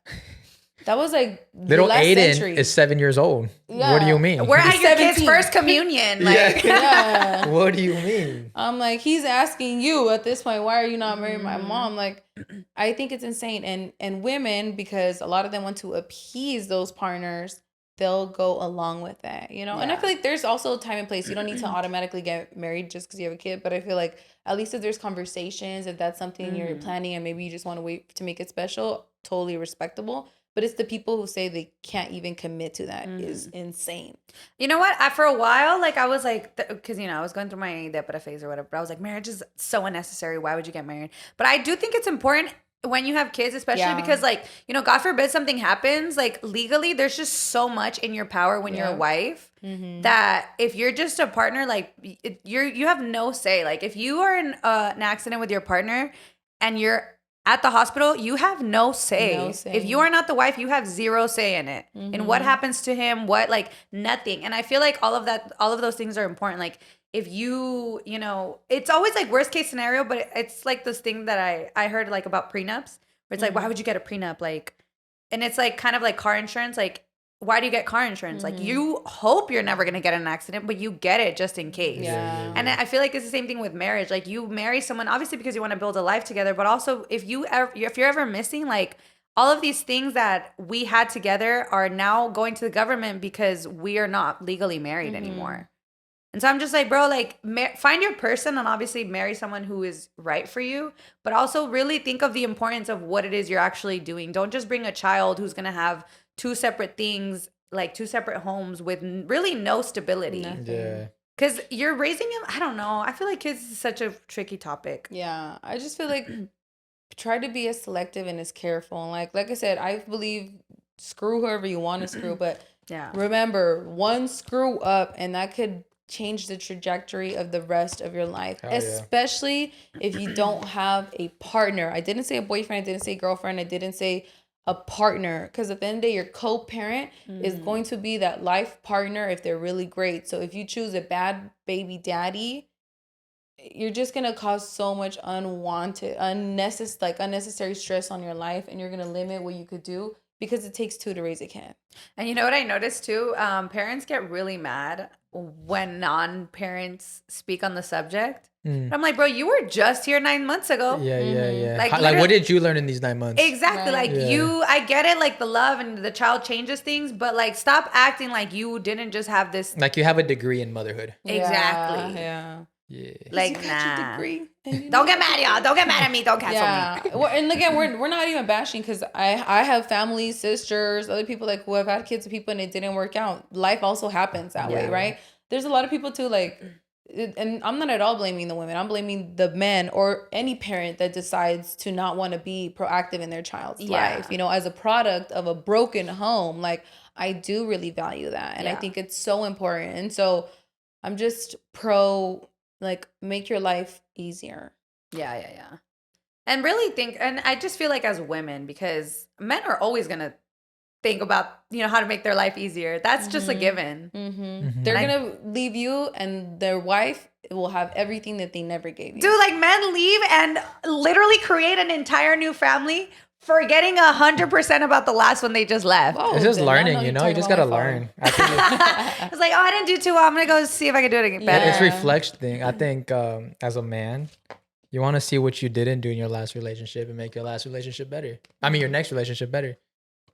That was like little Aiden is 7 years old. Yeah. What do you mean? We're at your kid's first communion. Like, yeah. What do you mean? I'm like, he's asking you at this point, why are you not marrying my mom? Like, I think it's insane. And women, because a lot of them want to appease those partners, they'll go along with that, you know? Yeah. And I feel like there's also a time and place. You don't need to automatically get married just because you have a kid. But I feel like at least if there's conversations, if that's something you're planning and maybe you just want to wait to make it special, totally respectable. But it's the people who say they can't even commit to that is insane. You know what? For a while, like I was like, because I was going through my depra phase or whatever. But I was like, marriage is so unnecessary. Why would you get married? But I do think it's important when you have kids, especially because like, God forbid something happens, like legally, there's just so much in your power when you're a wife that if you're just a partner, like you have no say. Like if you are in an accident with your partner and you're at the hospital, you have no say. If you are not the wife, you have zero say in it. And what happens to him, nothing. And I feel like all of those things are important. Like if you it's always like worst case scenario, but it's like this thing that I heard like about prenups where it's like, why would you get a prenup? Like, and it's like kind of like car insurance. Like, why do you get car insurance? Like you hope you're never going to get in an accident, but you get it just in case. Yeah. And I feel like it's the same thing with marriage. Like you marry someone obviously because you want to build a life together, but also if you're ever missing, like all of these things that we had together are now going to the government because we are not legally married anymore. And so I'm just like, bro, like find your person and obviously marry someone who is right for you, but also really think of the importance of what it is you're actually doing. Don't just bring a child who's going to have two separate things, like two separate homes with really no stability. Yeah. Because you're raising him. I don't know. I feel like kids is such a tricky topic. Yeah. I just feel like try to be as selective and as careful. And like I said, I believe screw whoever you want to screw, but remember, one screw up and that could change the trajectory of the rest of your life. Especially if you don't have a partner. I didn't say a boyfriend. I didn't say girlfriend. I didn't say a partner, because at the end of the day, your co-parent is going to be that life partner if they're really great. So if you choose a bad baby daddy, you're just gonna cause so much unnecessary stress on your life, and you're gonna limit what you could do because it takes two to raise a kid. And you know what I noticed too? Parents get really mad when non-parents speak on the subject. I'm like, bro, you were just here 9 months ago. Yeah. Like what did you learn in these 9 months? Exactly. Right. Like I get it, like the love and the child changes things, but like stop acting like you didn't just have this. Like you have a degree in motherhood. Exactly. Yeah. Like, you got nah. your degree. Don't get mad, y'all. Don't get mad at me. Don't cancel me. Well, and again, we're not even bashing because I have family, sisters, other people like who have had kids with people and it didn't work out. Life also happens that way, right? There's a lot of people too, like, and I'm not at all blaming the women. I'm blaming the men or any parent that decides to not want to be proactive in their child's life. You know, as a product of a broken home, like I do really value that, and I think it's so important. And so I'm just pro. Like, make your life easier. Yeah. And really think, and I just feel like as women, because men are always going to think about, you know, how to make their life easier. That's just a given. They're going to leave you and their wife will have everything that they never gave you. Dude, like men leave and literally create an entire new family, forgetting 100% about the last one they just left. Oh, it's just learning, you know? You just got to learn. I think it's like, oh, I didn't do too well. I'm going to go see if I can do it again better. It's reflection thing. I think as a man, you want to see what you didn't do in your last relationship and make your last relationship better. I mean, your next relationship better.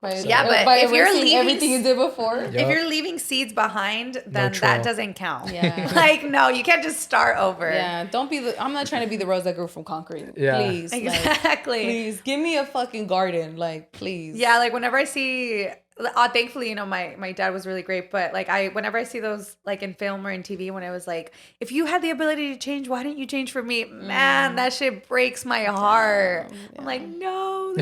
But if you're leaving everything you did before, if you're leaving seeds behind, then that doesn't count. Yeah. Like, no, you can't just start over. Yeah, don't be I'm not trying to be the rose that grew from concrete. Yeah. Please. Exactly. Like, please give me a fucking garden. Like, please. Yeah, like whenever I see, thankfully, you know, my dad was really great, but like whenever I see those like in film or in TV, when it was like, if you had the ability to change, why didn't you change for me? Man, that shit breaks my heart. Yeah. I'm like, no,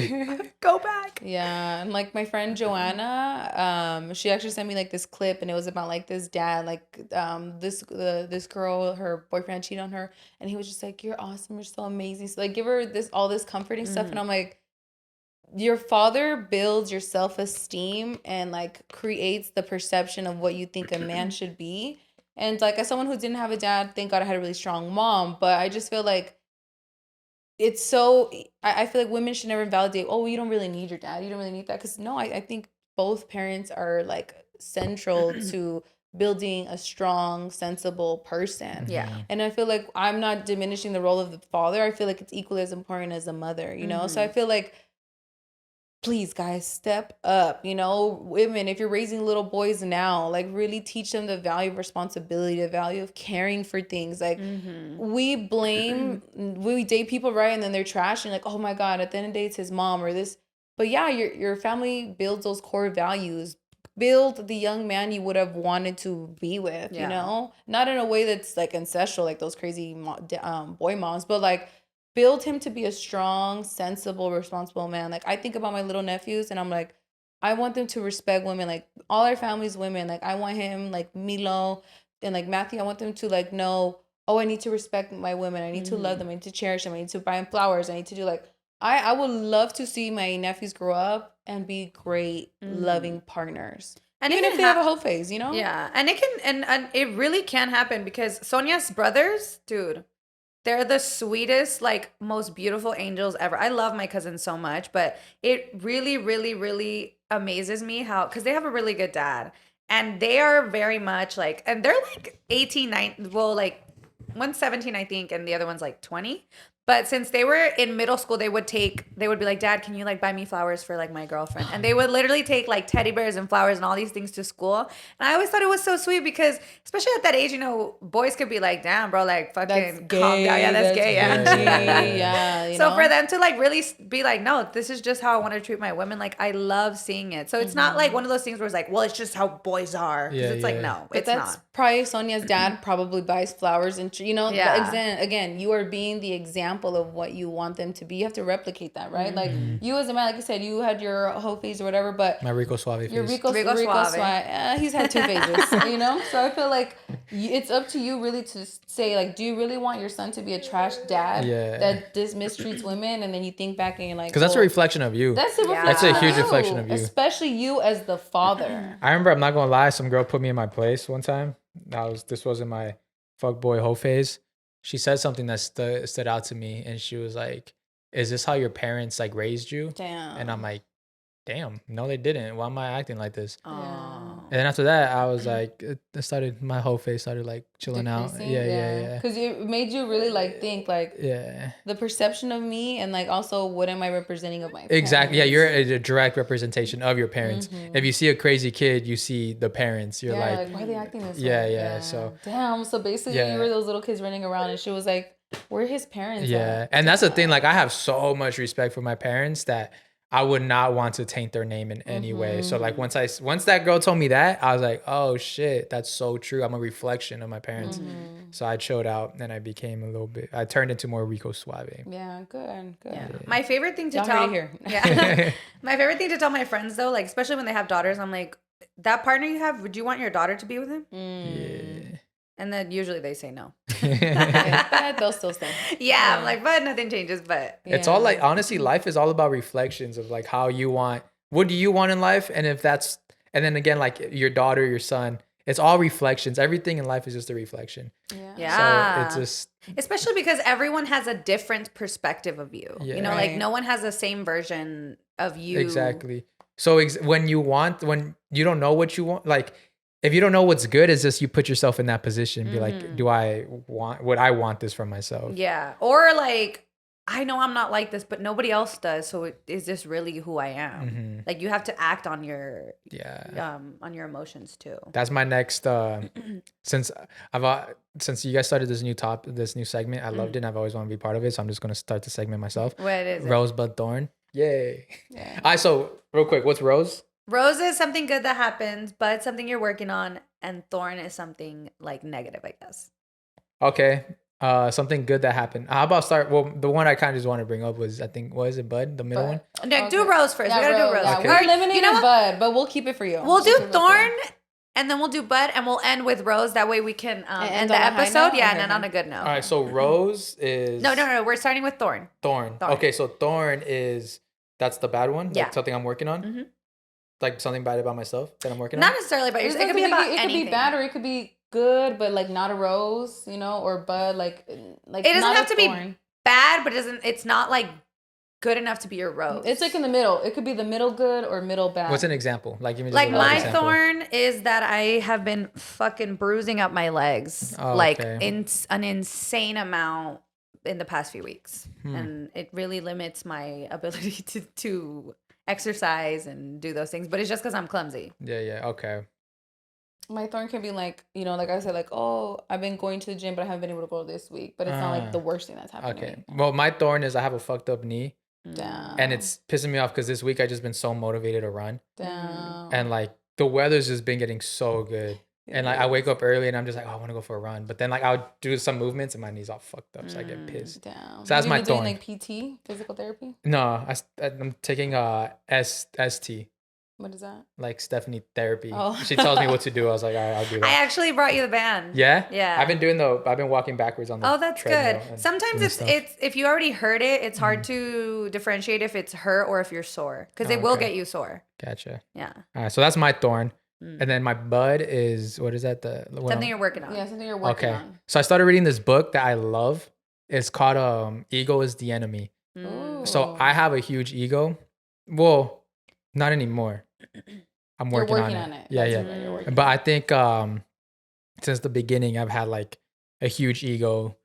go back. Yeah, and like my friend Joanna, she actually sent me like this clip, and it was about like this dad, like this girl, her boyfriend cheated on her, and he was just like, "You're awesome, you're so amazing." So like, give her all this comforting stuff, and I'm like, your father builds your self-esteem and like creates the perception of what you think a man should be. And like, as someone who didn't have a dad, thank God I had a really strong mom, but I just feel like it's so, I feel like women should never validate, oh, you don't really need your dad, you don't really need that. Because no, I think both parents are like central to building a strong, sensible person. Yeah. And I feel like I'm not diminishing the role of the father. I feel like it's equally as important as a mother, you know? So I feel like, please, guys, step up. You know, women, if you're raising little boys now, like really teach them the value of responsibility, the value of caring for things. Like we date people, right? And then they're trash and like, oh my God, at the end of the day, it's his mom or this. But yeah, your family builds those core values. Build the young man you would have wanted to be with, you know? Not in a way that's like ancestral, like those crazy boy moms, but like, build him to be a strong, sensible, responsible man. Like, I think about my little nephews and I'm like, I want them to respect women. Like, all our family's women. Like, I want him, like Milo and like Matthew, I want them to like know, oh, I need to respect my women. I need to love them. I need to cherish them. I need to buy them flowers. I need to do like, I would love to see my nephews grow up and be great, loving partners. And even if they have a whole phase, you know? Yeah. And it can, and it really can happen because Sonia's brothers, dude, they're the sweetest, like, most beautiful angels ever. I love my cousins so much, but it really, really, really amazes me how, because they have a really good dad. And they are very much like, and they're like 18, 19, well, like, one's 17, I think, and the other one's like 20. But since they were in middle school, they would be like, Dad, can you like buy me flowers for like my girlfriend? And they would literally take like teddy bears and flowers and all these things to school. And I always thought it was so sweet because especially at that age, you know, boys could be like, damn, bro, like fucking calm down. Yeah, that's gay. Yeah. So for them to like really be like, no, this is just how I want to treat my women. Like I love seeing it. So it's not like one of those things where it's like, well, it's just how boys are. Because it's like, no, but it's that's not. Probably Sonia's dad probably buys flowers and, you know, again, you are being the example of what you want them to be. You have to replicate that, right? Like you as a man, like I said, you had your whole phase or whatever, but my Rico Suave phase. Your Rico Suave. He's had 2 phases, you know? So I feel like it's up to you really to say, like, do you really want your son to be a trash dad that mistreats women? And then you think back and you're like, because that's a reflection of you. That's a reflection. That's a huge reflection of you. Especially you as the father. I remember, I'm not gonna lie, some girl put me in my place one time. This was in my fuckboy hoe phase. She said something that stood out to me, and she was like, "Is this how your parents like raised you?" Damn. And I'm like, damn, no, they didn't. Why am I acting like this? Oh. And then after that, I was like, my whole face started like chilling Decreasing? out. Yeah. Because it made you really like think like the perception of me and like also what am I representing of my parents? Exactly. Yeah, you're a direct representation of your parents. If you see a crazy kid, you see the parents. You're like, why are they acting this way? Yeah. So damn. So basically, you were those little kids running around, and she was like, "Where are his parents?" Yeah, at? and that's the thing. Like, I have so much respect for my parents that I would not want to taint their name in any way. So like once that girl told me that, I was like, oh shit, that's so true. I'm a reflection of my parents. So I chilled out and I became I turned into more Rico Suave. Yeah, good. Yeah. My favorite thing to Y'all tell heard it Yeah. My favorite thing to tell my friends though, like especially when they have daughters, I'm like, that partner you have, would you want your daughter to be with him? Yeah. And then usually they say no. But they'll still stay. Yeah, I'm like, but nothing changes. But it's all like, honestly, life is all about reflections of like how you want, what do you want in life? And if that's, and then again, like your daughter, your son, it's all reflections. Everything in life is just a reflection. Yeah. So it's just, especially because everyone has a different perspective of you. Yeah. You know, like no one has the same version of you. Exactly. So when you don't know what you want, like if you don't know what's good, it's just you put yourself in that position. Be like, would I want this for myself? Yeah. Or like, I know I'm not like this, but nobody else does. So is this really who I am? Like you have to act on your emotions too. That's my next since you guys started this new segment, I loved it and I've always wanted to be part of it. So I'm just gonna start the segment myself. What is it? Rose, Bud Thorn. Yay. Yeah. All right, so real quick, what's Rose? Rose is something good that happens, Bud something you're working on, and Thorn is something like negative, I guess. Okay. Something good that happened. How about the one I kind of just want to bring up was, I think, what is it, Bud? The middle one? No, do Rose first. We gotta do Rose. Yeah. Okay. We're eliminating Bud, but we'll keep it for you. We'll do Thorn, and then we'll do Bud, and we'll end with Rose. That way we can end the episode. Yeah, and then on a good note. All right, so Rose is... No. We're starting with Thorn. Thorn. Okay, so Thorn that's the bad one? Yeah. Like something I'm working on? Like something bad about myself that I'm working on? Not necessarily about yourself. It could be about anything. It could be bad or it could be good, but like not a Rose, or Bud, like it doesn't have to be bad, but it's not like good enough to be your Rose. It's like in the middle. It could be the middle good or middle bad. What's an example? Like give me like my Thorn is that I have been fucking bruising up my legs in an insane amount in the past few weeks, and it really limits my ability to exercise and do those things. But it's just because I'm clumsy. Yeah. Okay. My Thorn can be like, like I said, like, oh, I've been going to the gym, but I haven't been able to go this week. But it's not like the worst thing that's happened to me. Well, my Thorn is I have a fucked up knee. Damn. And it's pissing me off because this week I just been so motivated to run. Damn. And like the weather's just been getting so good. And like I wake up early and I'm just like, oh, I want to go for a run. But then like I'll do some movements and my knee's all fucked up. So I get pissed. Damn. So that's my Thorn. Doing like PT, physical therapy? No, I'm taking ST. What is that? Like Stephanie therapy. Oh. She tells me what to do. I was like, all right, I'll do that. I actually brought you the band. Yeah? Yeah. I've been walking backwards on the Oh, that's good. Sometimes it's if you already heard it, it's hard to differentiate if it's hurt or if you're sore. Because it will get you sore. Gotcha. Yeah. All right, so that's my Thorn. And then my Bud is, what is that? Something you're working on. Yeah, something you're working on. Okay. So I started reading this book that I love. It's called Ego is the Enemy. Ooh. So I have a huge ego. Well, not anymore. I'm working on it. Yeah. But I think since the beginning, I've had like a huge ego.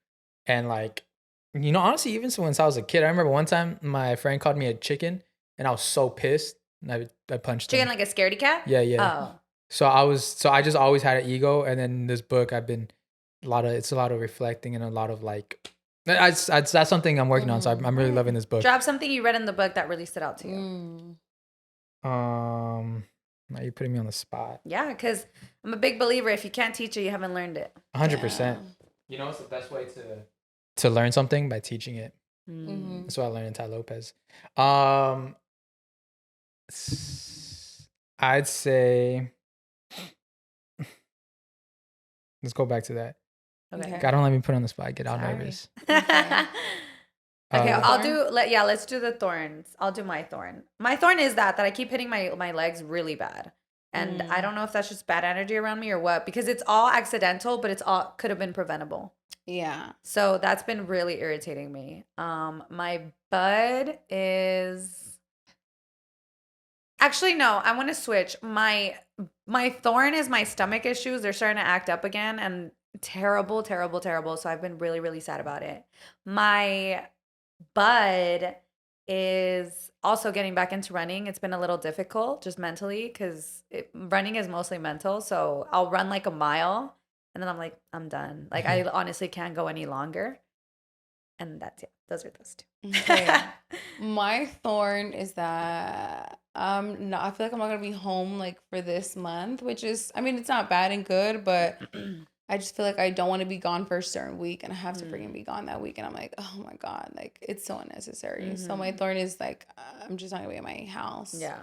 And like, honestly, even since I was a kid, I remember one time my friend called me a chicken and I was so pissed. And I punched him. Chicken like a scaredy cat? Yeah. Oh. So I just always had an ego. And then this book, it's a lot of reflecting and a lot of like, that's something I'm working on. So I'm really loving this book. Drop something you read in the book that really stood out to you. Now you're putting me on the spot. Yeah, because I'm a big believer. If you can't teach it, you haven't learned it. 100%. It's the best way to learn something by teaching it. That's what I learned in Tai Lopez. I'd say let's go back to that. Okay. God, don't let me put on the spot. I get all nervous. Okay, let's do the Thorns. I'll do my Thorn. My Thorn is that I keep hitting my legs really bad. And I don't know if that's just bad energy around me or what, because it's all accidental, but it's all could have been preventable. Yeah. So that's been really irritating me. My Bud is Actually, no. I want to switch. My thorn is my stomach issues. They're starting to act up again, and terrible, terrible, terrible. So I've been really, really sad about it. My bud is also getting back into running. It's been a little difficult just mentally because running is mostly mental. So I'll run like a mile and then I'm like, I'm done. Like I honestly can't go any longer. And that's it. Those are those two. Okay. My thorn is that I feel like I'm not gonna be home like for this month, which is, I mean, it's not bad and good, but I just feel like I don't want to be gone for a certain week and I have to freaking be gone that week. And I'm like, oh my God, like it's so unnecessary. So my thorn is like, I'm just not gonna be at my house. Yeah.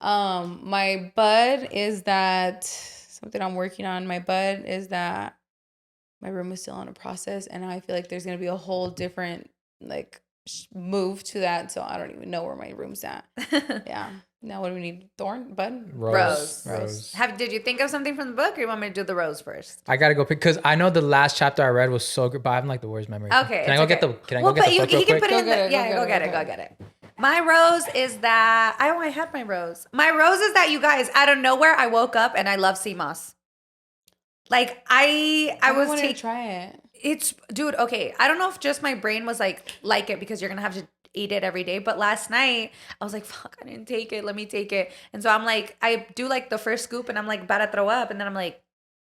My bud is that something I'm working on. My bud is that my room is still in a process and I feel like there's gonna be a whole different like move to that. So I don't even know where my room's at. Yeah. Now what do we need? Thorn? Bud? Rose. Rose. Did you think of something from the book or you want me to do the rose first? I gotta go pick because I know the last chapter I read was so good, but I have like the worst memory. Okay. Can I go get the book real he can quick? put it in the, yeah, go get it. My rose is that I had my rose. My rose is that you guys, out of nowhere, I woke up and I love sea moss. Like I was wanted to try it. It's dude, okay. I don't know if just my brain was like it because you're gonna have to eat it every day. But last night I was like, fuck, I didn't take it. Let me take it. And so I'm like, I do like the first scoop and I'm like about to throw up. And then I'm like,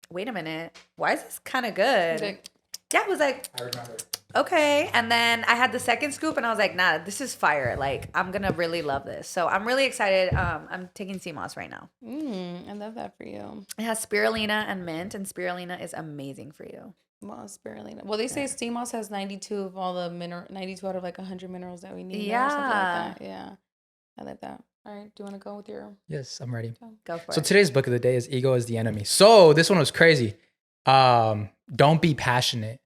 wait a minute. Why is this kind of good? Yeah, it was like, I remember. Okay. And then I had the second scoop and I was like, nah, this is fire. Like, I'm going to really love this. So I'm really excited. I'm taking sea moss right now. I love that for you. It has spirulina and mint, and spirulina is amazing for you. Well, spirulina. Well, they say sea moss has 92 of all the 92 out of like 100 minerals that we need. Yeah. Or something like that. Yeah. I like that. All right. Do you want to go with your? Yes, I'm ready. Go for it. So today's book of the day is Ego is the Enemy. So this one was crazy. Don't be passionate,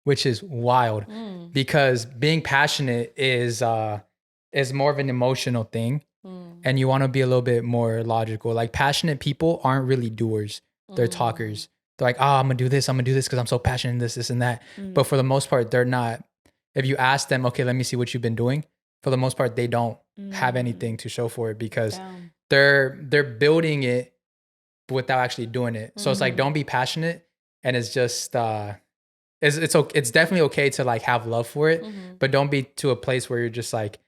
which is wild because being passionate is more of an emotional thing. And you want to be a little bit more logical. Like passionate people aren't really doers. They're talkers. They're like, I'm going to do this because I'm so passionate in this and that. But for the most part, they're not. If you ask them, okay, let me see what you've been doing. For the most part, they don't have anything to show for it because they're building it without actually doing it. So it's like, don't be passionate. And it's just, it's definitely okay to like have love for it, but don't be to a place where you're just like,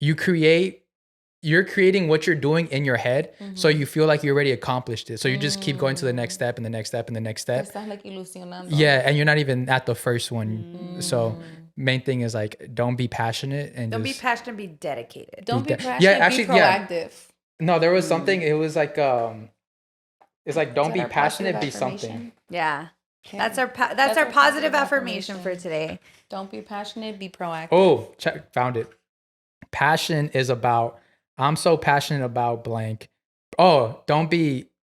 you're creating what you're doing in your head. So you feel like you already accomplished it. So you just keep going to the next step and the next step and the next step. Yeah. And you're not even at the first one. So main thing is like, don't be passionate and don't be passionate, be dedicated. Don't be passionate, be proactive. Yeah. No, there was something, it was like, it's like, don't be passionate, be something. Yeah. Okay. That's our positive affirmation for today. Don't be passionate, be proactive. Oh, found it. Passion is about, I'm so passionate about blank. Oh,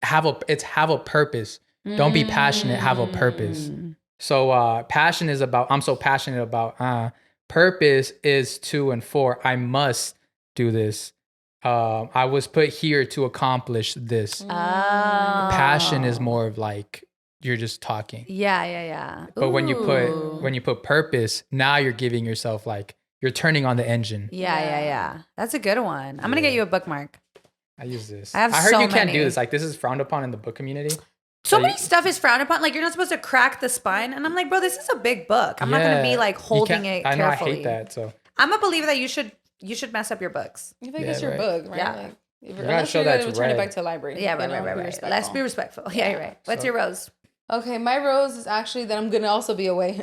have a purpose. Don't be passionate, have a purpose. So passion is about, I'm so passionate about, purpose is to and for, I must do this. I was put here to accomplish this. Passion is more of like, you're just talking. Yeah. But when you put purpose, now you're giving yourself like, you're turning on the engine. Yeah. That's a good one. I'm going to get you a bookmark. I use this. I heard you can't do this. Like, this is frowned upon in the book community. So many stuff is frowned upon. Like, you're not supposed to crack the spine. And I'm like, bro, this is a big book. I'm not going to be like holding it carefully. I know, I hate that. So I'm a believer that you should mess up your books. I think it's your book, right? Yeah. Like, you're going to show that to return it back to the library. Yeah, right. Let's be respectful. Yeah, you're right. What's your rose? Okay, my rose is actually that I'm going to also be away.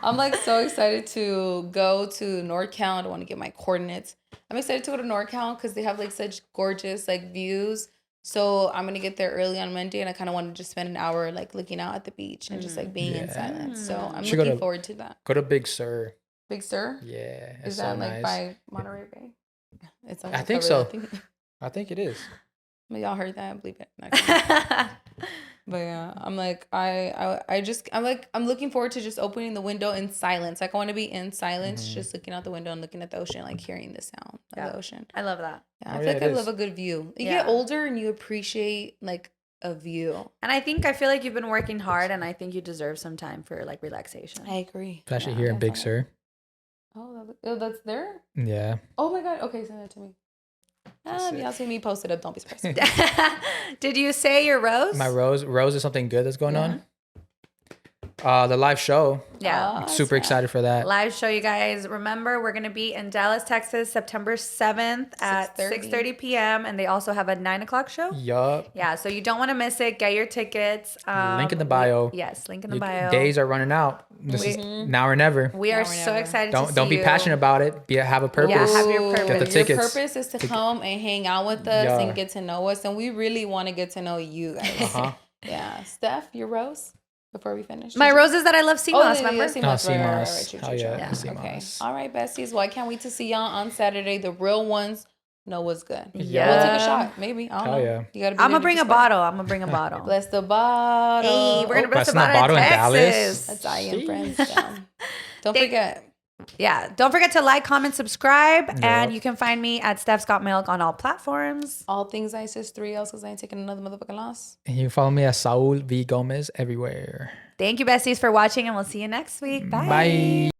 I'm like so excited to go to NorCal. I want to get my coordinates. I'm excited to go to NorCal because they have like such gorgeous like views. So I'm going to get there early on Monday and I kind of want to just spend an hour like looking out at the beach and just like being in silence. So I'm looking forward to that. Go to Big Sur. Big Sur? Yeah. Is that so like by Monterey Bay? It's I think so. I think it is. But y'all heard that? I believe it. But yeah, I'm like, I'm looking forward to just opening the window in silence. Like I want to be in silence, just looking out the window and looking at the ocean, like hearing the sound of the ocean. I love that. Yeah, I feel like I love a good view. You get older and you appreciate like a view. And I feel like you've been working hard and I think you deserve some time for like relaxation. I agree. Especially here in Big Sur. Oh, that's there? Yeah. Oh my God. Okay, send that to me. Y'all see me post it up. Don't be surprised. Did you say your rose? My rose is something good that's going on. The live show. Yeah. Super excited for that. Live show, you guys. Remember, we're going to be in Dallas, Texas, September 7th at 6:30 p.m. And they also have a 9 o'clock show. Yup. Yeah, so you don't want to miss it. Get your tickets. Link in the bio. Yes, link in the bio. Days are running out. This is now or never. We are so excited to see you. Don't be passionate about it. Have a purpose. Yeah, have your purpose. Get the tickets. Your purpose is to come and hang out with us and get to know us. And we really want to get to know you guys. Yeah. Steph, your rose? Before we finish, my rose is that I love CMOS. Remember? CMOS. Oh yeah. Okay. All right, besties. Well, I can't wait to see y'all on Saturday. The real ones know what's good. Yeah. We'll take a shot. Maybe. I don't know. Yeah. You gotta. I'm gonna bring a bottle. Bless the bottle. Hey, we're gonna bless the bottle in Texas. That's Italian friends. Don't forget. Yeah, don't forget to like, comment, subscribe, and you can find me at Steph's Got Milk on all platforms. All things ISIS 3 else because I ain't taking another motherfucking loss. And you can follow me at Saul Gomez everywhere. Thank you, besties, for watching, and we'll see you next week. Bye. Bye.